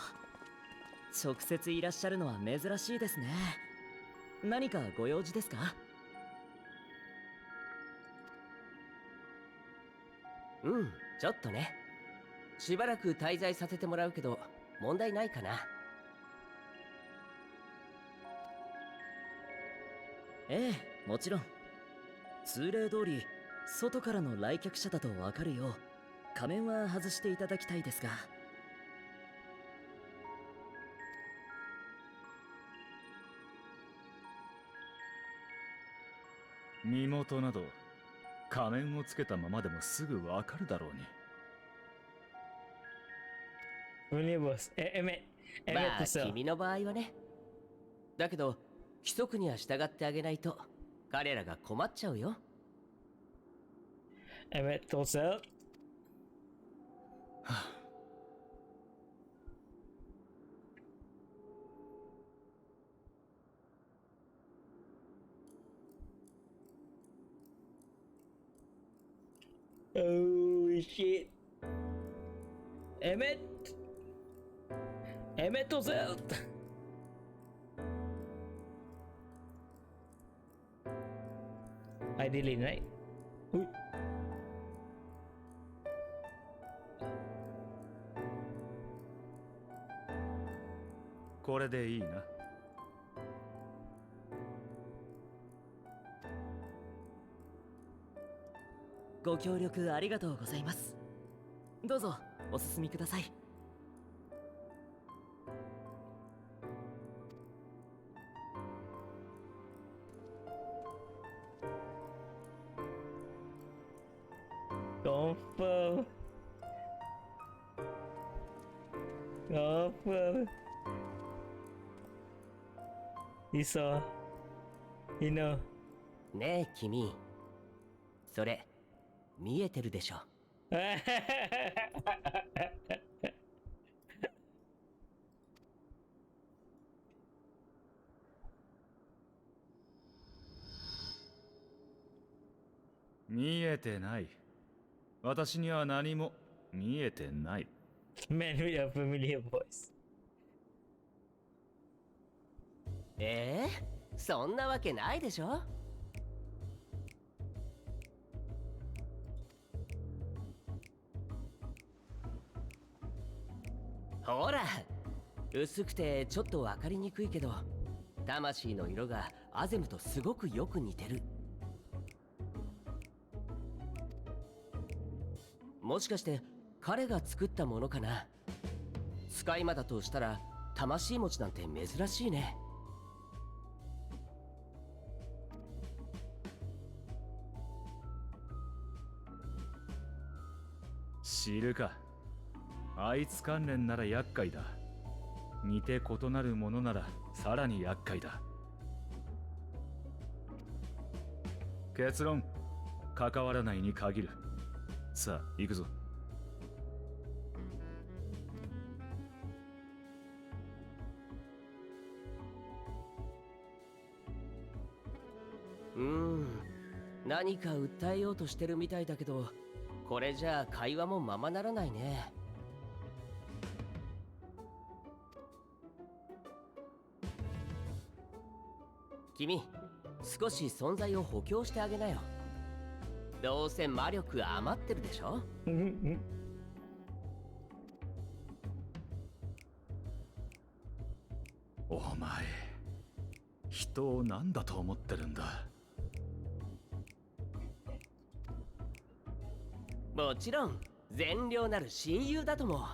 直接いらっしゃるのは珍しいですね。何かご用事ですか？うん、ちょっとね。しばらく滞在させてもらうけど問題ないかな。ええ、もちろん。通例通り外からの来客者だと分かるよう仮面は外していただきたいですが。身元など仮面をつけたままでもすぐわかるだろうに。Only boss. Emmett ま to あ sell. 君の場合はね。だけど規則には従ってあげないと彼らが困っちゃうよ。Emmett to sell. Oh shit. Emmett. Emmett was out. Ideally, right? Ui. これでいいな。ご協力ありがとうございます。どうぞお進みください。Confirm. Confirm. He saw. He know. ねえ君、それ見えてるでしょ。見えてない。私には何も見えてない。Man with a familiar voice. そんなわけないでしょ。ほら、薄くてちょっと分かりにくいけど、魂の色がアゼムとすごくよく似てる。もしかして彼が作ったものかな。使い魔だとしたら魂持ちなんて珍しいね。知るか。あいつ関連なら厄介だ。似て異なるものならさらに厄介だ。結論、関わらないに限る。さあ、行くぞ。何か訴えようとしてるみたいだけど、これじゃあ会話もままならないね。君、少し存在を補強してあげなよ。どうせ魔力余ってるでしょ。お前、人を何だと思ってるんだ。もちろん善良なる親友だとも。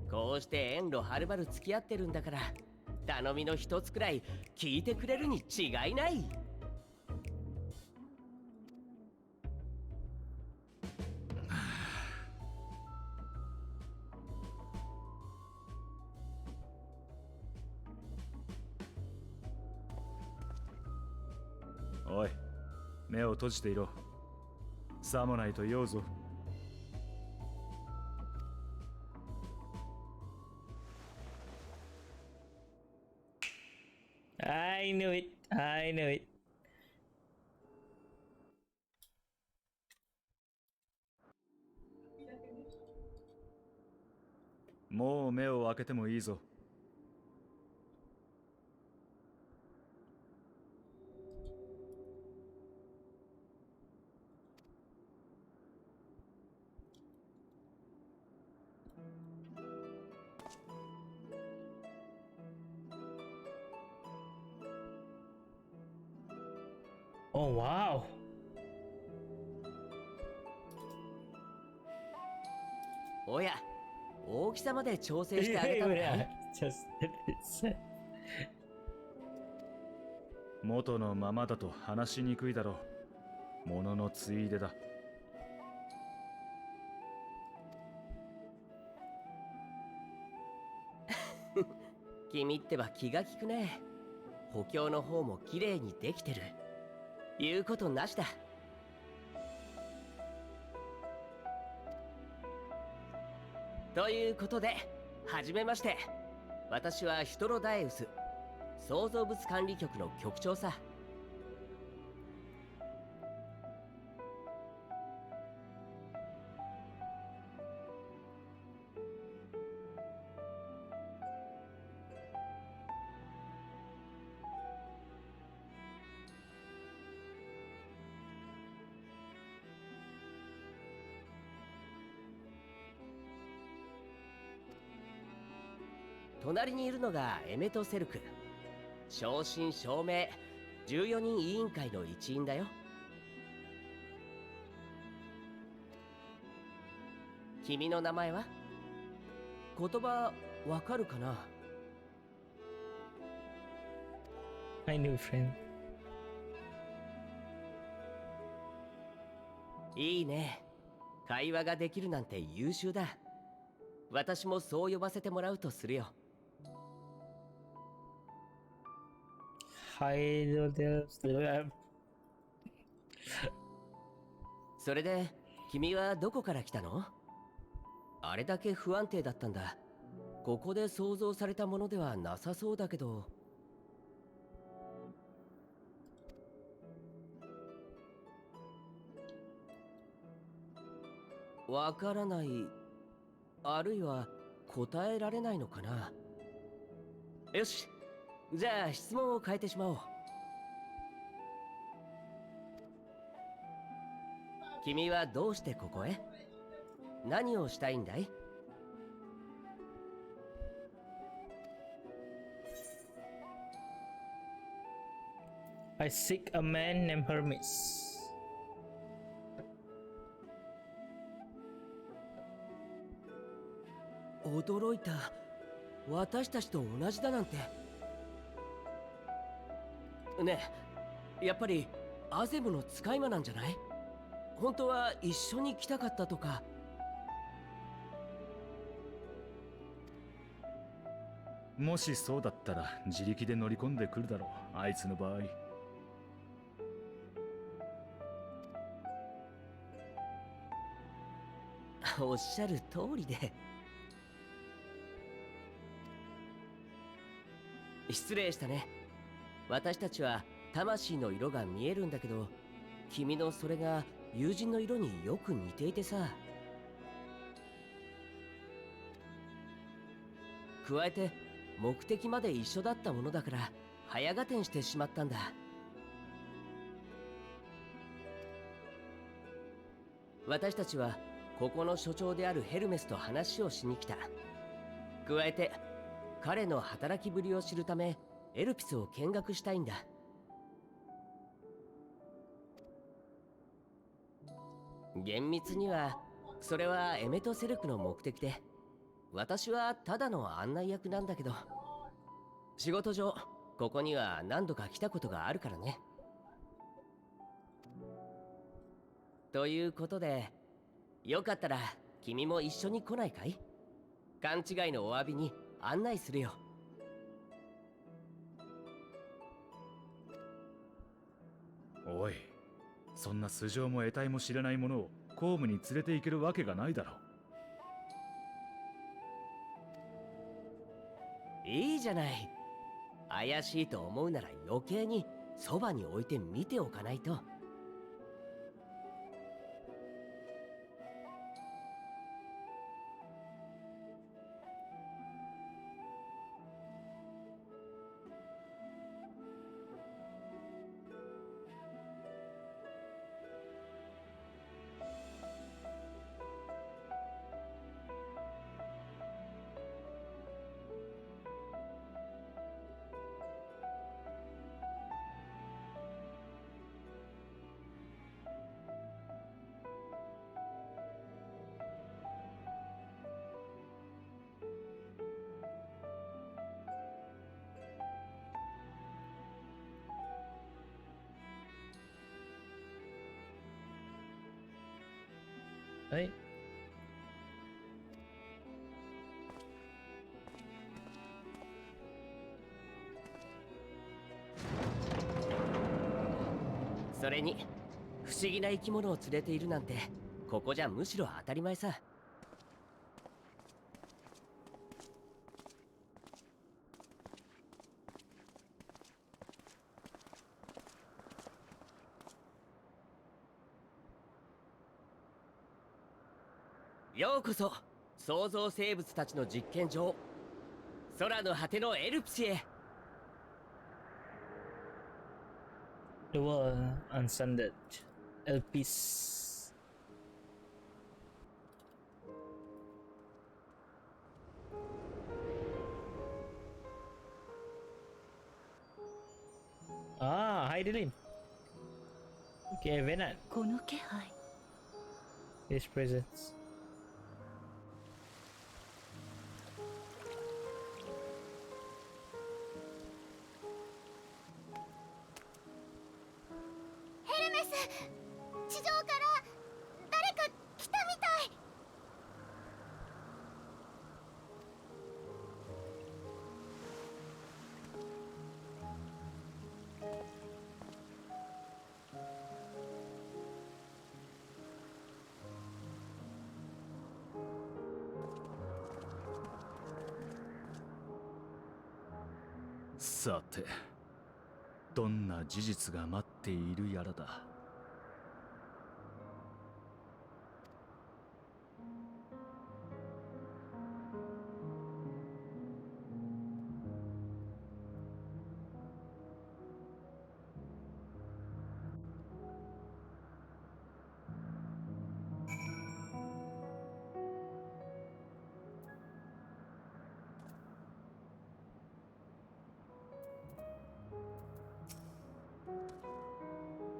こうして遠路はるばる付き合ってるんだから、頼みの一つくらい聞いてくれるに違いない。おい、目を閉じていろ。さもないと酔うぞ。I knew it. I knew it. もう目を開けてもいいぞ。Oh wow. おや、大きさまで調整してあげたのかい？ Just said. 元のままだと話しにくいだろう。もののついでだ。君ってば気が利くね。補強の方も綺麗にできてる。言うことなしだ。ということで、はじめまして。私はヒトロダエウス、創造物管理局の局長さ。隣にいるのがエメト・セルク。正真正銘14人委員会の一員だよ。君の名前は？言葉わかるかな？ My new friend. いいね。会話ができるなんて優秀だ。私もそう呼ばせてもらうとするよ。Hi, little- それで君はどこから来たの？あれだけ不安定だったんだ。ここで想像されたものではなさそうだけど。わからない、あるいは答えられないのかな。よし、じゃあ質問を変えてしまおう。君はどうしてここへ？何をしたいんだい？ I seek a man named Hermes. 驚いた。私たちと同じだなんて。ねえ、やっぱりアゼムの使い魔なんじゃない？本当は一緒に来たかったとか。もしそうだったら自力で乗り込んでくるだろう、あいつの場合。おっしゃる通りで。失礼したね。私たちは魂の色が見えるんだけど、君のそれが友人の色によく似ていてさ。加えて目的まで一緒だったものだから早合点してしまったんだ。私たちはここの所長であるヘルメスと話をしに来た。加えて彼の働きぶりを知るためエルピスを見学したいんだ。厳密にはそれはエメトセルクの目的で、私はただの案内役なんだけど、仕事上ここには何度か来たことがあるからね。ということで、よかったら君も一緒に来ないかい？勘違いのお詫びに案内するよ。おい、そんな素性も得体も知れないものを公務に連れて行けるわけがないだろう。いいじゃない。怪しいと思うなら余計にそばに置いて見ておかないと。はい。それに不思議な生き物を連れているなんてここじゃむしろ当たり前さ。ようこそ創造生物たちの実験場、空の果てのエルプスへ。 The world unsended. Elpis. hi Dylan. Okay, Venat. この気配 His presence. ヘルメス、地上から誰か来たみたい。さて、どんな事実が待っているやらだ。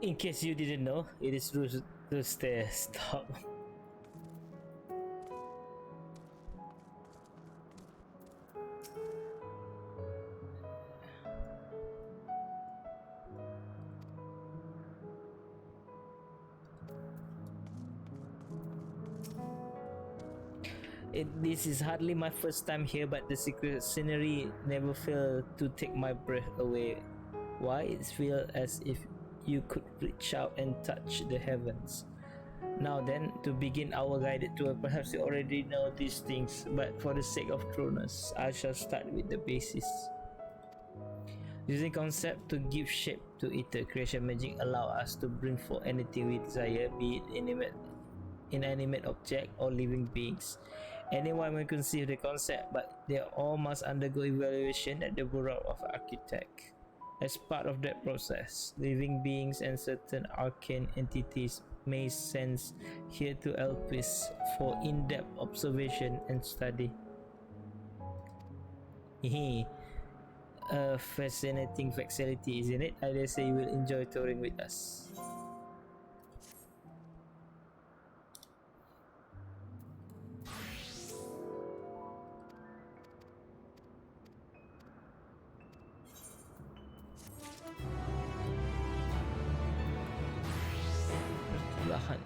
In case you didn't know, it is Rooster. Stop. This is hardly my first time here, but the secret scenery never failed to take my breath away. Why it feels as if you could reach out and touch the heavens. Now then, to begin our guided tour, perhaps you already know these things, but for the sake of trueness, I shall start with the basis. Using concept to give shape to ether, creation magic allow us to bring forth anything we desire, be it inanimate object or living beings. Anyone may conceive the concept, but they all must undergo evaluation at the Bureau of Architect. As part of that process, living beings and certain arcane entities may sense here to Elpis for in-depth observation and study. A fascinating facility, isn't it? I dare say you will enjoy touring with us. The hunt.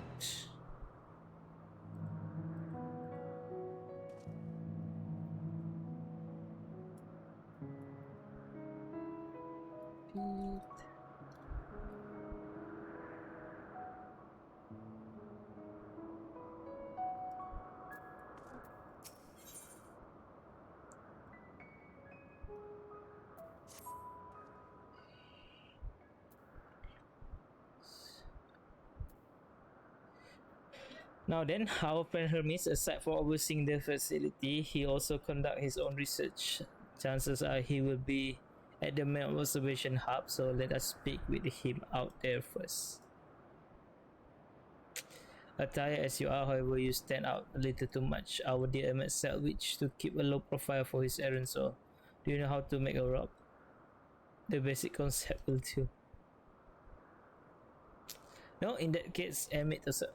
Now then, our friend Hermes, aside from overseeing the facility, he also conducts his own research. Chances are he will be at the main observation hub, so let us speak with him out there first. Attired as you are, however, you stand out a little too much. Our dear Emmett Selwich to keep a low profile for his errand, so do you know how to make a rope? The basic concept will do. No, in that case, Emmett also.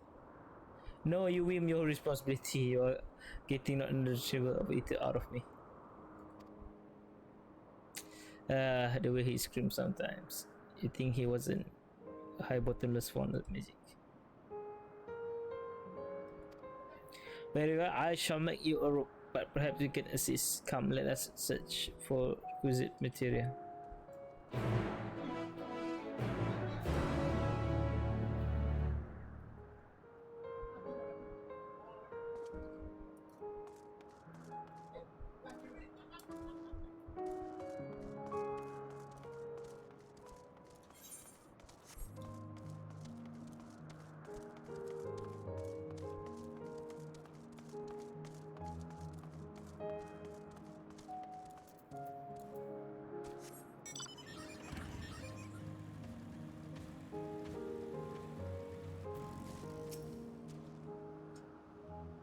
No, you win your responsibility. You are getting not understandable of it out of me. The way he screams sometimes. You think he wasn't a high bottomless fond of music. Very well, I shall make you a rope, but perhaps you can assist. Come, let us search for requisite material.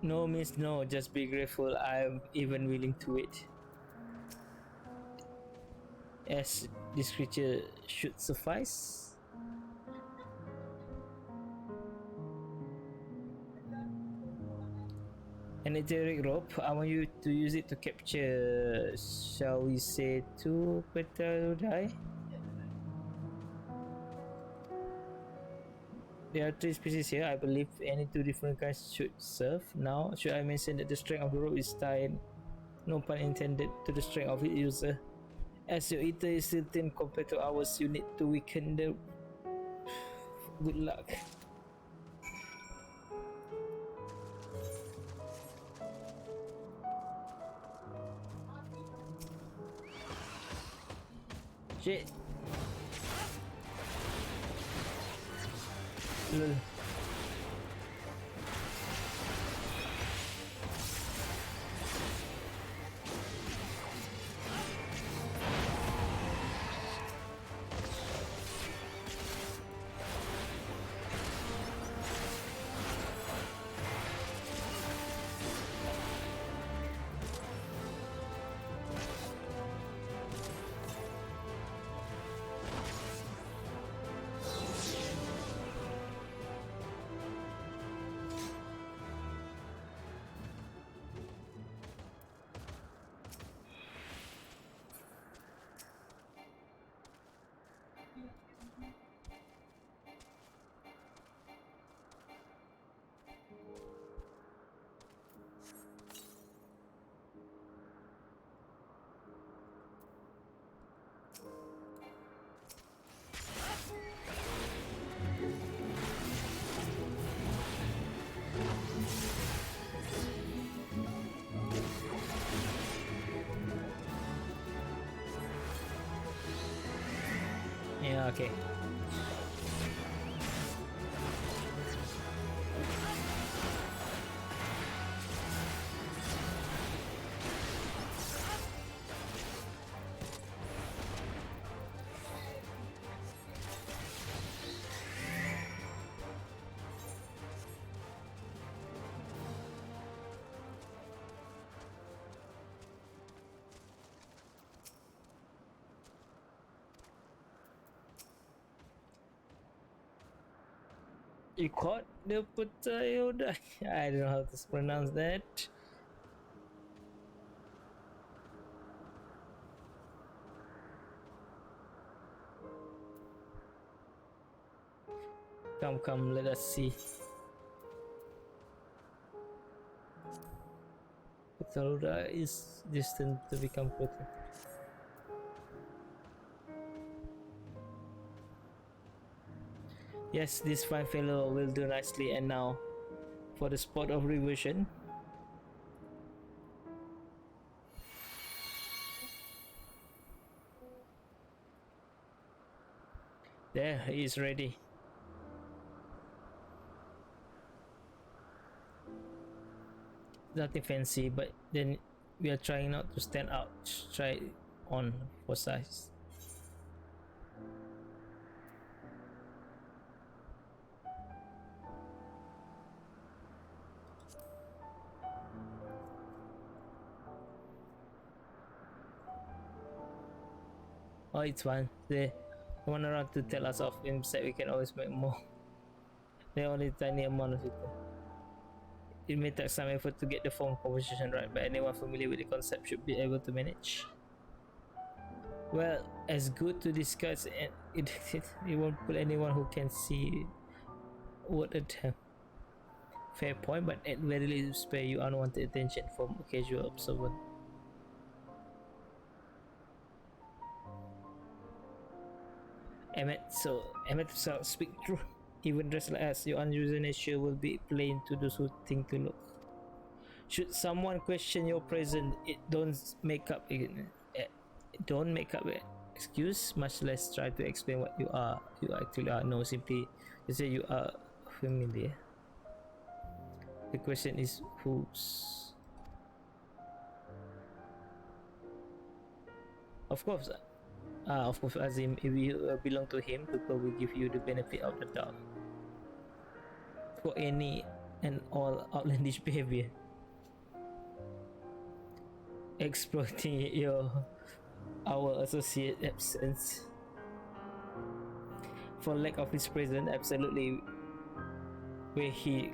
No means no, just be grateful. I'm even willing to wait. as this creature should suffice. An etheric rope. I want you to use it to capture, shall we say, two Petrodai? There are three species here. I believe any two different kinds should serve. Now, should I mention that the strength of the rope is tied, no pun intended, to the strength of its user? As your ether is still thin compared to ours, you need to weaken the... Good luck. Shit. Lol. Yeah, okay. You caught the Putayoda? I don't know how to pronounce that. Come, let us see. Putayoda is destined to become potent. Yes, this fine fellow will do nicely. And now, for the spot of reversion. There, he is ready. Nothing fancy, but then we are trying not to stand out. Try it on for size. Oh, it's fine. The one around to tell us off. In said we can always make more. They're only tiny amount of it. It may take some effort to get the form composition right, but anyone familiar with the concept should be able to manage. Well, as good to discuss, and it won't put anyone who can see what a damn fair point, but at very least spare you unwanted attention from a casual observer. Emmett speak true. Even dressed like us, your unusual nature will be plain to those who think to look. Should someone question your presence, it don't make up an excuse, much less try to explain what you actually are. No, simply to say you are familiar. The question is whose? Of course, Azim, if you belong to him, people will give you the benefit of the doubt for any and all outlandish behavior. Exploiting your our associate absence. For lack of his presence, absolutely. Were he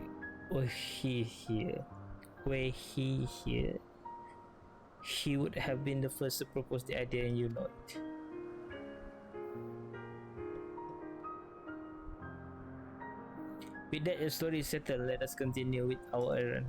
here, were he here, he would have been the first to propose the idea, and you know it. With that, your story is settled. Let us continue with our errand.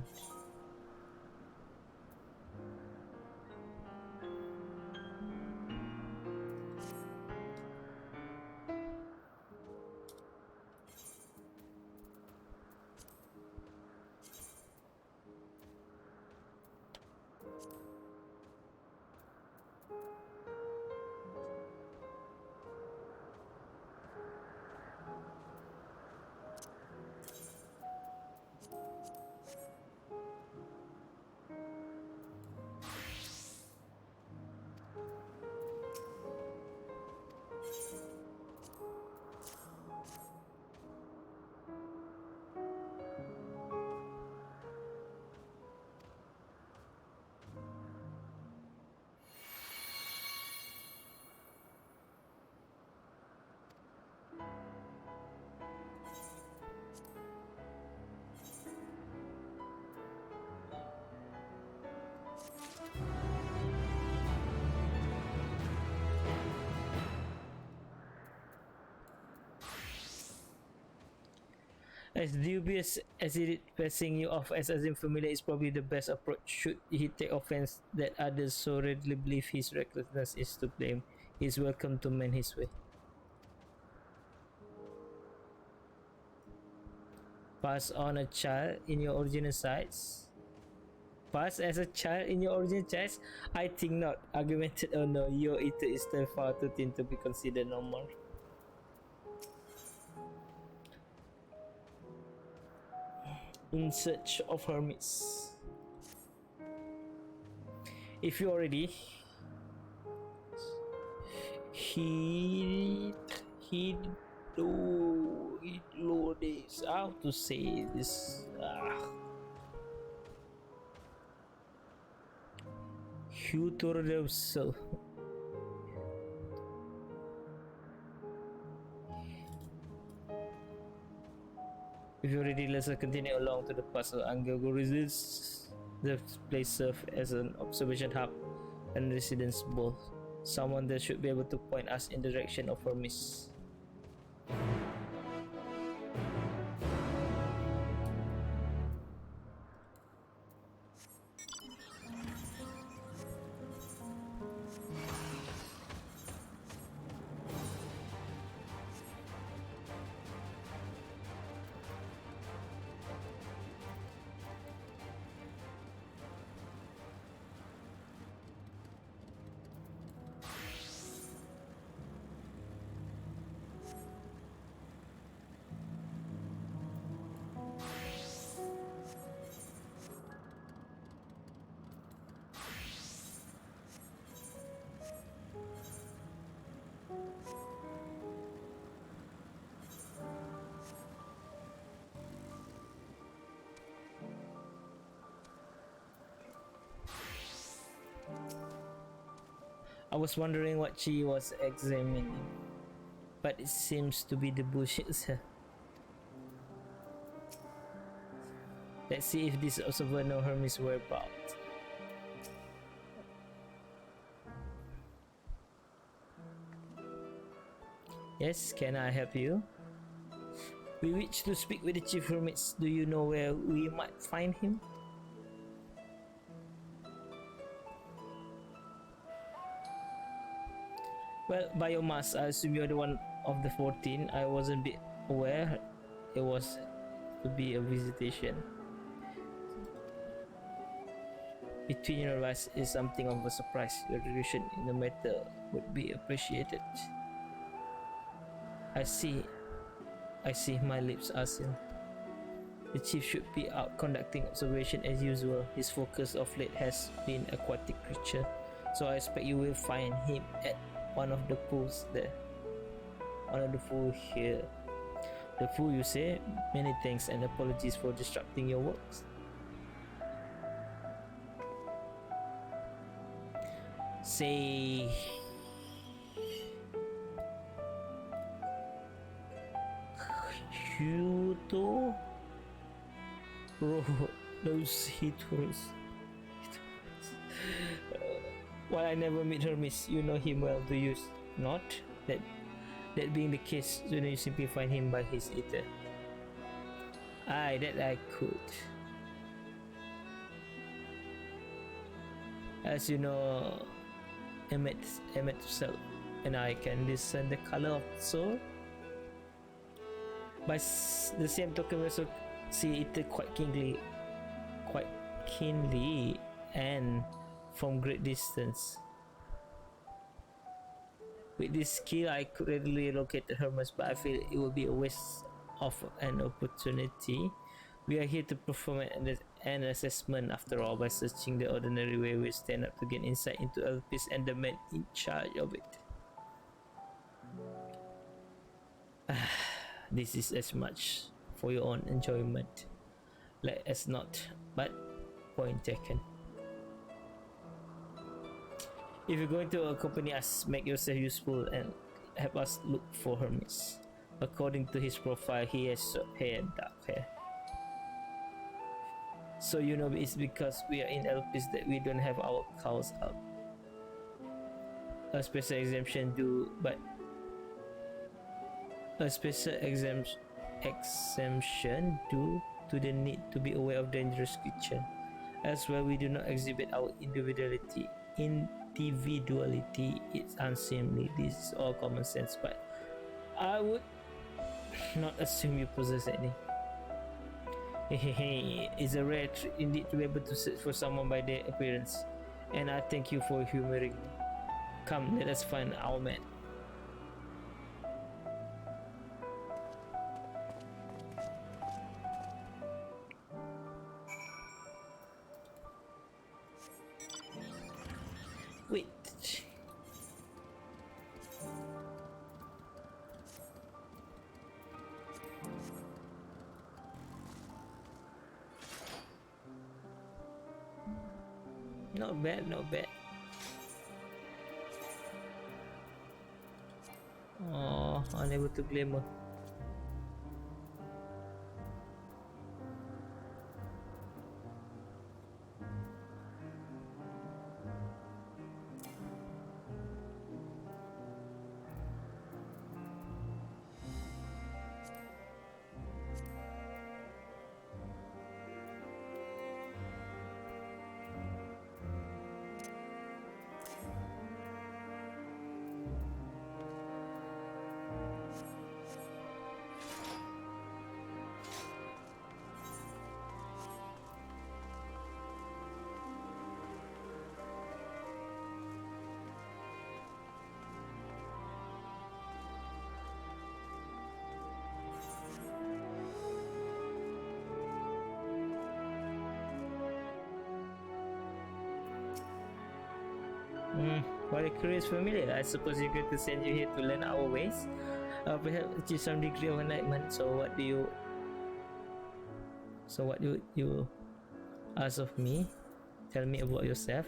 As dubious as it is, passing you off as unfamiliar is probably the best approach. Should he take offense that others so readily believe his recklessness is to blame, he is welcome to mend his way. Pass on a child in your original sites. Pass as a child in your original sites? I think not. Argumented or no, your eater is still far too thin to be considered normal. In search of hermits. If you already heed low this, how to say this, Hutordoso. If you're ready, let's continue along to the pass of Angagorisis. The place serves as an observation hub and residence both. Someone that should be able to point us in the direction of Hermes. I was wondering what she was examining, but it seems to be the bush itself. Let's see if this observer knows Hermes' whereabouts. Yes, can I help you? We wish to speak with the chief hermits. Do you know where we might find him? Well, by your mask, I assume you're the one of the 14. I wasn't a bit aware it was to be a visitation. Between your eyes is something of a surprise. Your direction in the matter would be appreciated. I see, my lips are sealed. The chief should be out conducting observation as usual. His focus of late has been aquatic creature, so I expect you will find him at one of the pools there. One of the pools here. The fool, you say? Many thanks and apologies for disrupting your works. Say Kyoto. Bro, those Hitoris. While I never meet Hermes, you know him well, do you not? That being the case, so you simply find him by his eater. Aye, that I could. As you know, Emmet Cell and I can discern the color of the soul. By the same token, we also see it quite keenly, and from great distance. With this skill, I could readily locate the Hermes, but I feel it would be a waste of an opportunity. We are here to perform an assessment after all. By searching the ordinary way, we stand up to gain insight into LPs and the man in charge of it. This is as much for your own enjoyment. Let us not, but point taken. If you're going to accompany us, make yourself useful and help us look for Hermes. According to his profile, he has short hair and dark hair. So you know it's because we are in LPs that we don't have our cows out. A special exemption due to the need to be aware of dangerous creatures. Elsewhere, we do not exhibit our individuality. Individuality is unseemly. This is all common sense, but I would not assume you possess any. It's a rare treat indeed to be able to search for someone by their appearance, and I thank you for humoring me. Come, let us find our man. Wait. Not bad, not bad. Oh, unable to glimmer. What a curious familiar. I suppose you're going to send you here to learn our ways. Perhaps achieve some degree of enlightenment. So what do you ask of me? Tell me about yourself.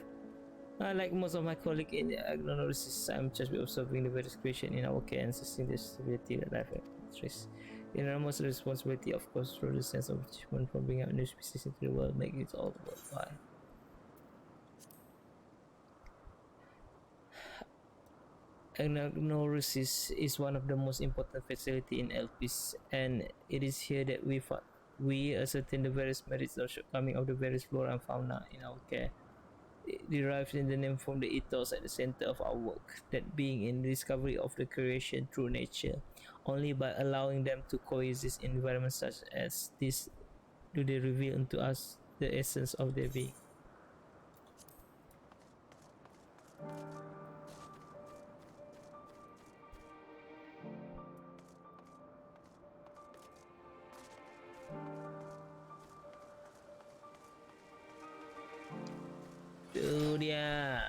Like most of my colleagues in the Agnonosis, I'm just observing the various creation in our care and assessing the stability that life has. The enormous responsibility, of course, through the sense of achievement from bringing out new species into the world, make it all worthwhile. Agnonosis is one of the most important facilities in LPs, and it is here that we ascertain the various merits or shortcomings of the various flora and fauna in our care. It derives in the name from the ethos at the center of our work, that being in the discovery of the creation through nature. Only by allowing them to coexist in environments such as this do they reveal unto us the essence of their being. Itu dia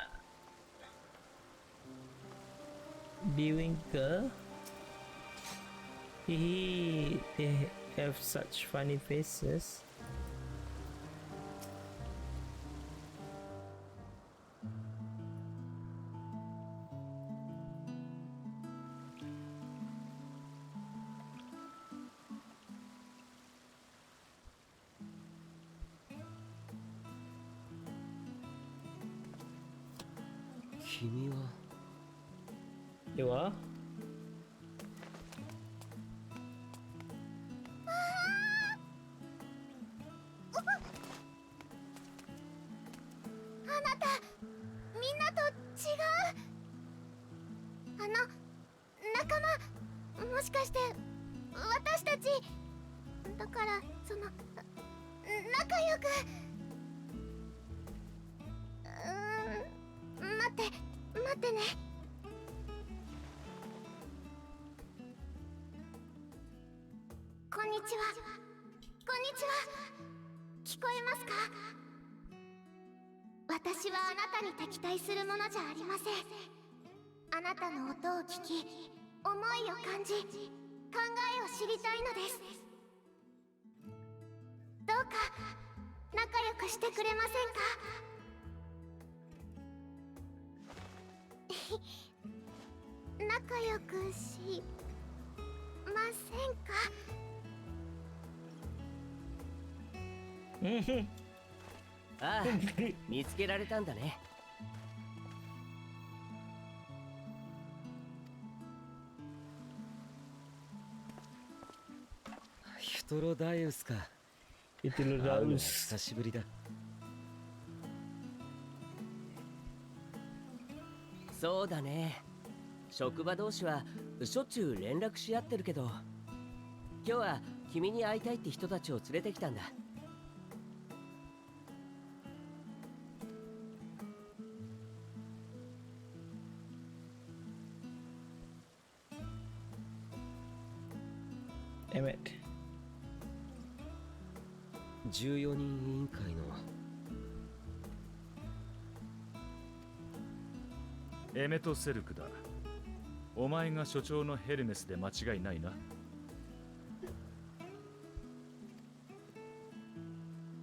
Bewinker. They have such funny faces. 君はではあなたみんなと違う。仲間、もしかして私たちだから仲良く。待ってね。こんにちは。こんにちは。聞こえますか？私はあなたに敵対するものじゃありません。あなたの音を聞き、思いを感じ、考えを知りたいのです。どうか仲良くしてくれませんか？仲良くしませんか？ああ、見つけられたんだね。ヒトロダイウスか。 itu 会うのは Daus 久しぶりだ。そうだね。職場同士はしょっちゅう連絡し合ってるけど、今日は君に会いたいって人たちを連れてきたんだ。Emmet 14人委員会のエメトセルクだ。お前が所長のヘルメスで間違いないな。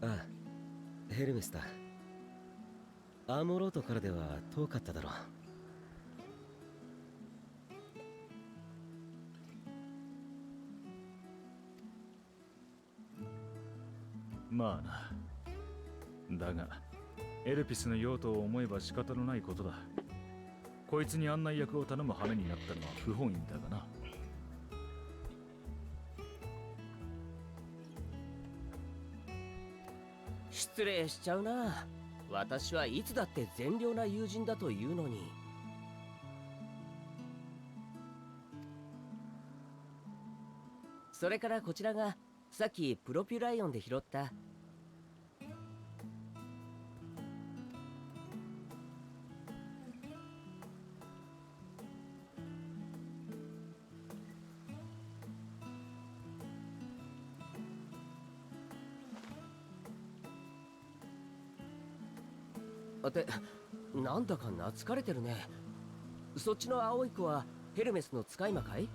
ああ、ヘルメスだ。アーモロートからでは遠かっただろう。まあな。だがエルピスの用途を思えば仕方のないことだ。こいつに案内役を頼む羽目になったのは不本意だがな。失礼しちゃうな。私はいつだって善良な友人だというのに。それからこちらがさっきプロピュライオンで拾ったってなんだか懐かれてるね。そっちの青い子はヘルメスの使い魔かい？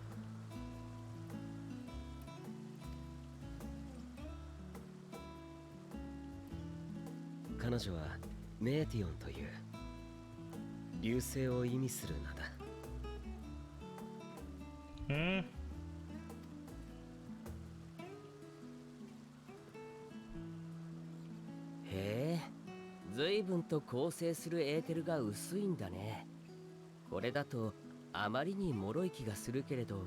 彼女はメーティオンという流星を意味する名だ。Hmm. へえ、随分と構成するエーテルが薄いんだね。これだとあまりに脆い気がするけれど。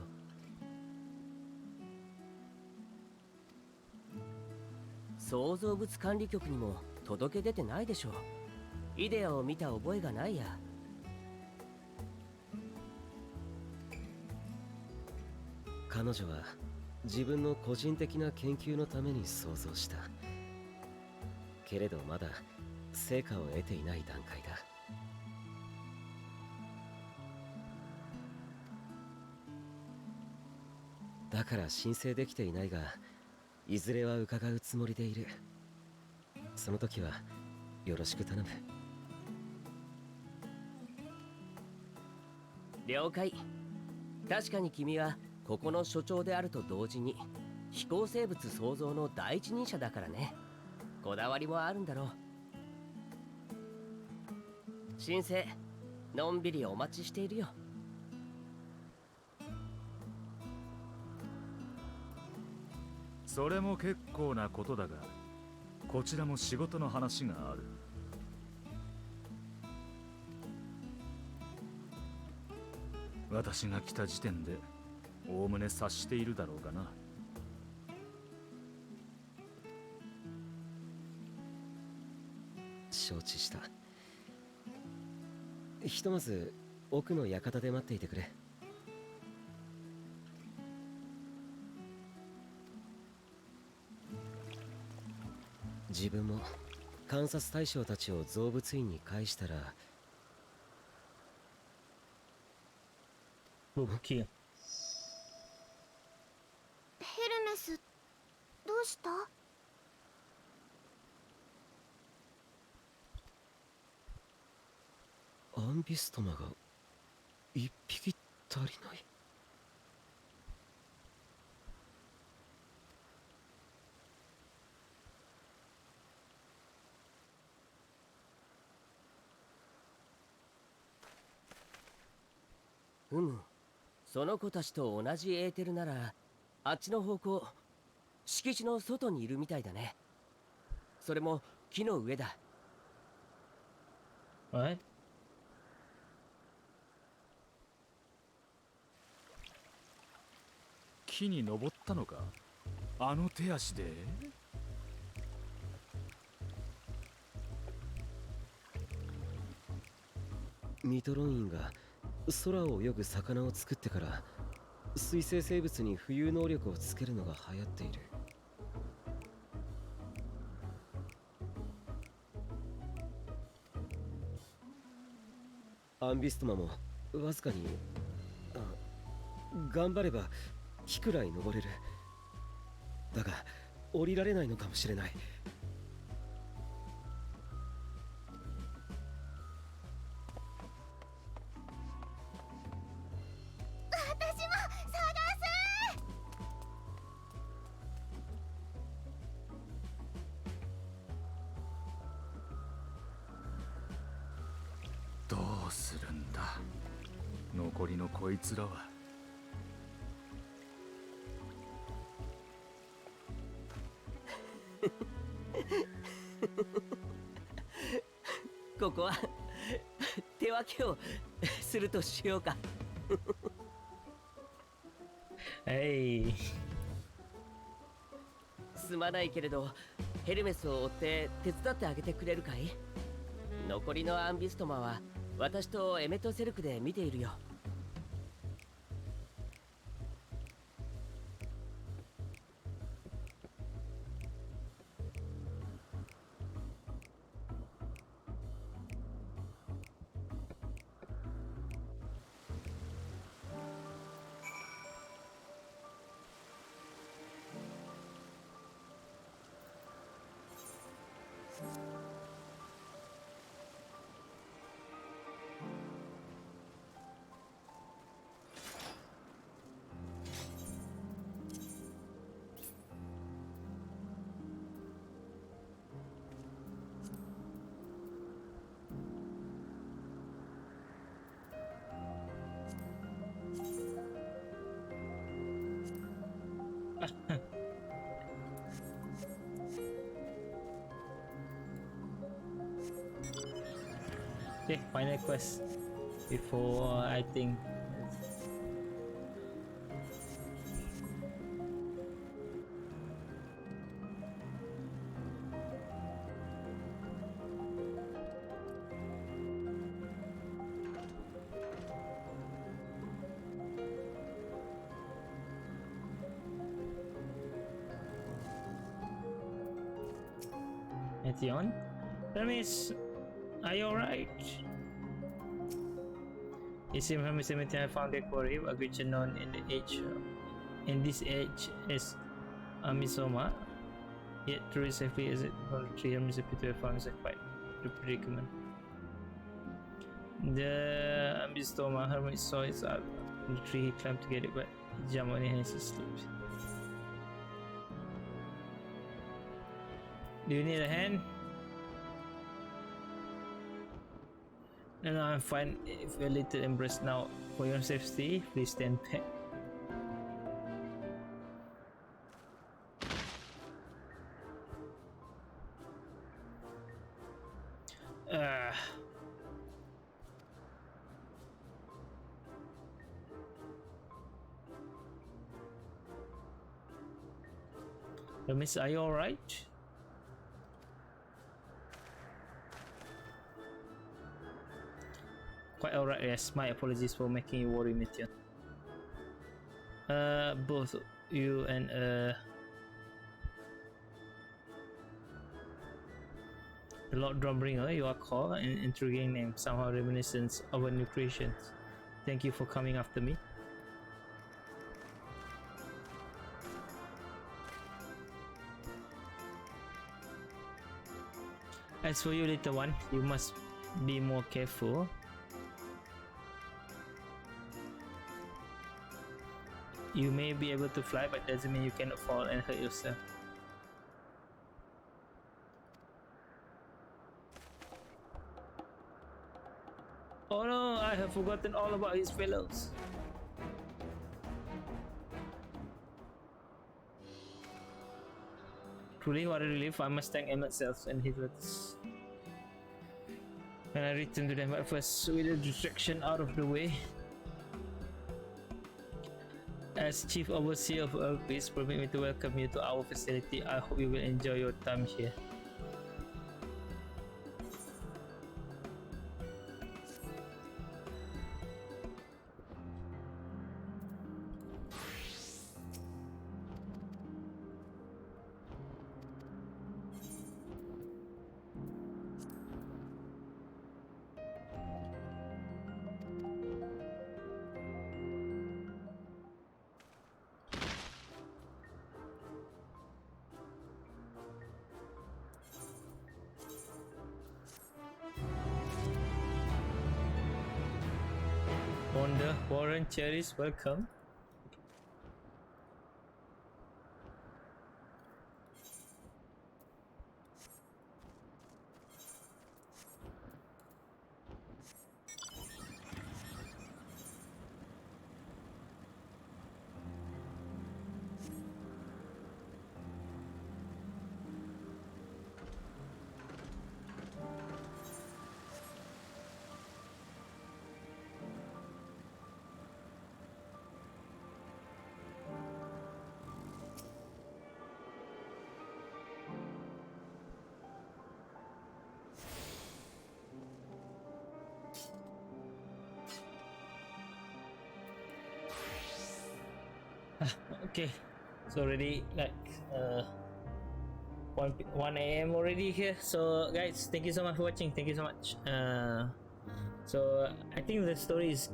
創造物管理局にも届け出てないでしょう。イデアを見た覚えがないや。彼女は自分の個人的な研究のために創造した。けれどまだ成果を得ていない段階だ。だから申請できていないが、いずれは伺うつもりでいる。その時はよろしく頼む。了解。確かに君はここの所長であると同時に飛行生物創造の第一人者だからね。こだわりもあるんだろう。申請のんびりお待ちしているよ。それも結構なことだが、こちらも仕事の話がある。私が来た時点でおおむね察しているだろうがな。承知した。ひとまず奥の館で待っていてくれ。自分も観察対象たちを造物院に返したら、Boom kill. ヘルメス、どうした？アンビストマが一匹足りない。その子たちと同じエーテルなら、あっちの方向、敷地の外にいるみたいだね。それも木の上だ。What? 木に登ったのか、あの手足で。ミトロンインが空を泳ぐ魚を作ってから、水生生物に浮遊能力をつけるのが流行っている。アンビストマもわずかに、頑張れば木くらい登れる。だが降りられないのかもしれない。どうするんだ、残りのこいつらは。ここは手分けをするとしようか。Hey. すまないけれど、ヘルメスを追って手伝ってあげてくれるかい？残りのアンビストマは私とエメトセルクで見ているよ。Okay, final quest before I think. Etion? Hermes, are you alright? It seems Hermes Cemetery have found a quarry, a creature known in this age as Amisoma. Yet truly safely as it from the tree, Hermes appear to have found is quite the predicament. The Amisoma Hermes saw it up in the tree, he climbed to get it, but he jumped on it as he slipped. Do you need a hand? No, I'm fine. If a little embrace now. For your safety, please stand back. Miss, are you alright? Quite alright, yes. My apologies for making you worry, Mitya. Both you and the Lord Drumbringer, you are called an intriguing name, somehow reminiscent of our new creations. Thank you for coming after me. As for you, little one, you must be more careful. You may be able to fly, but doesn't mean you cannot fall and hurt yourself. Oh no, I have forgotten all about his fellows. Truly, what a relief. I must thank Emmett Self and his letters. When I returned to them at first, with the distraction out of the way. As Chief Overseer of Earth, please permit me to welcome you to our facility. I hope you will enjoy your time here. Wanda, Warren, Cherries, welcome. Okay, so already like 1 a.m. already here. So guys, thank you so much for watching. Thank you so much. So I think the story is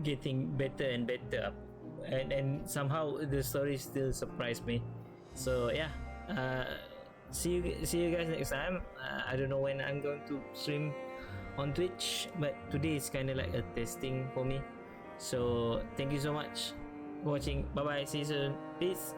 getting better and better, and somehow the story still surprised me. So yeah, see you guys next time. I don't know when I'm going to stream on Twitch, but today is kind of like a testing for me. So thank you so much for watching. Bye bye, see you soon, peace.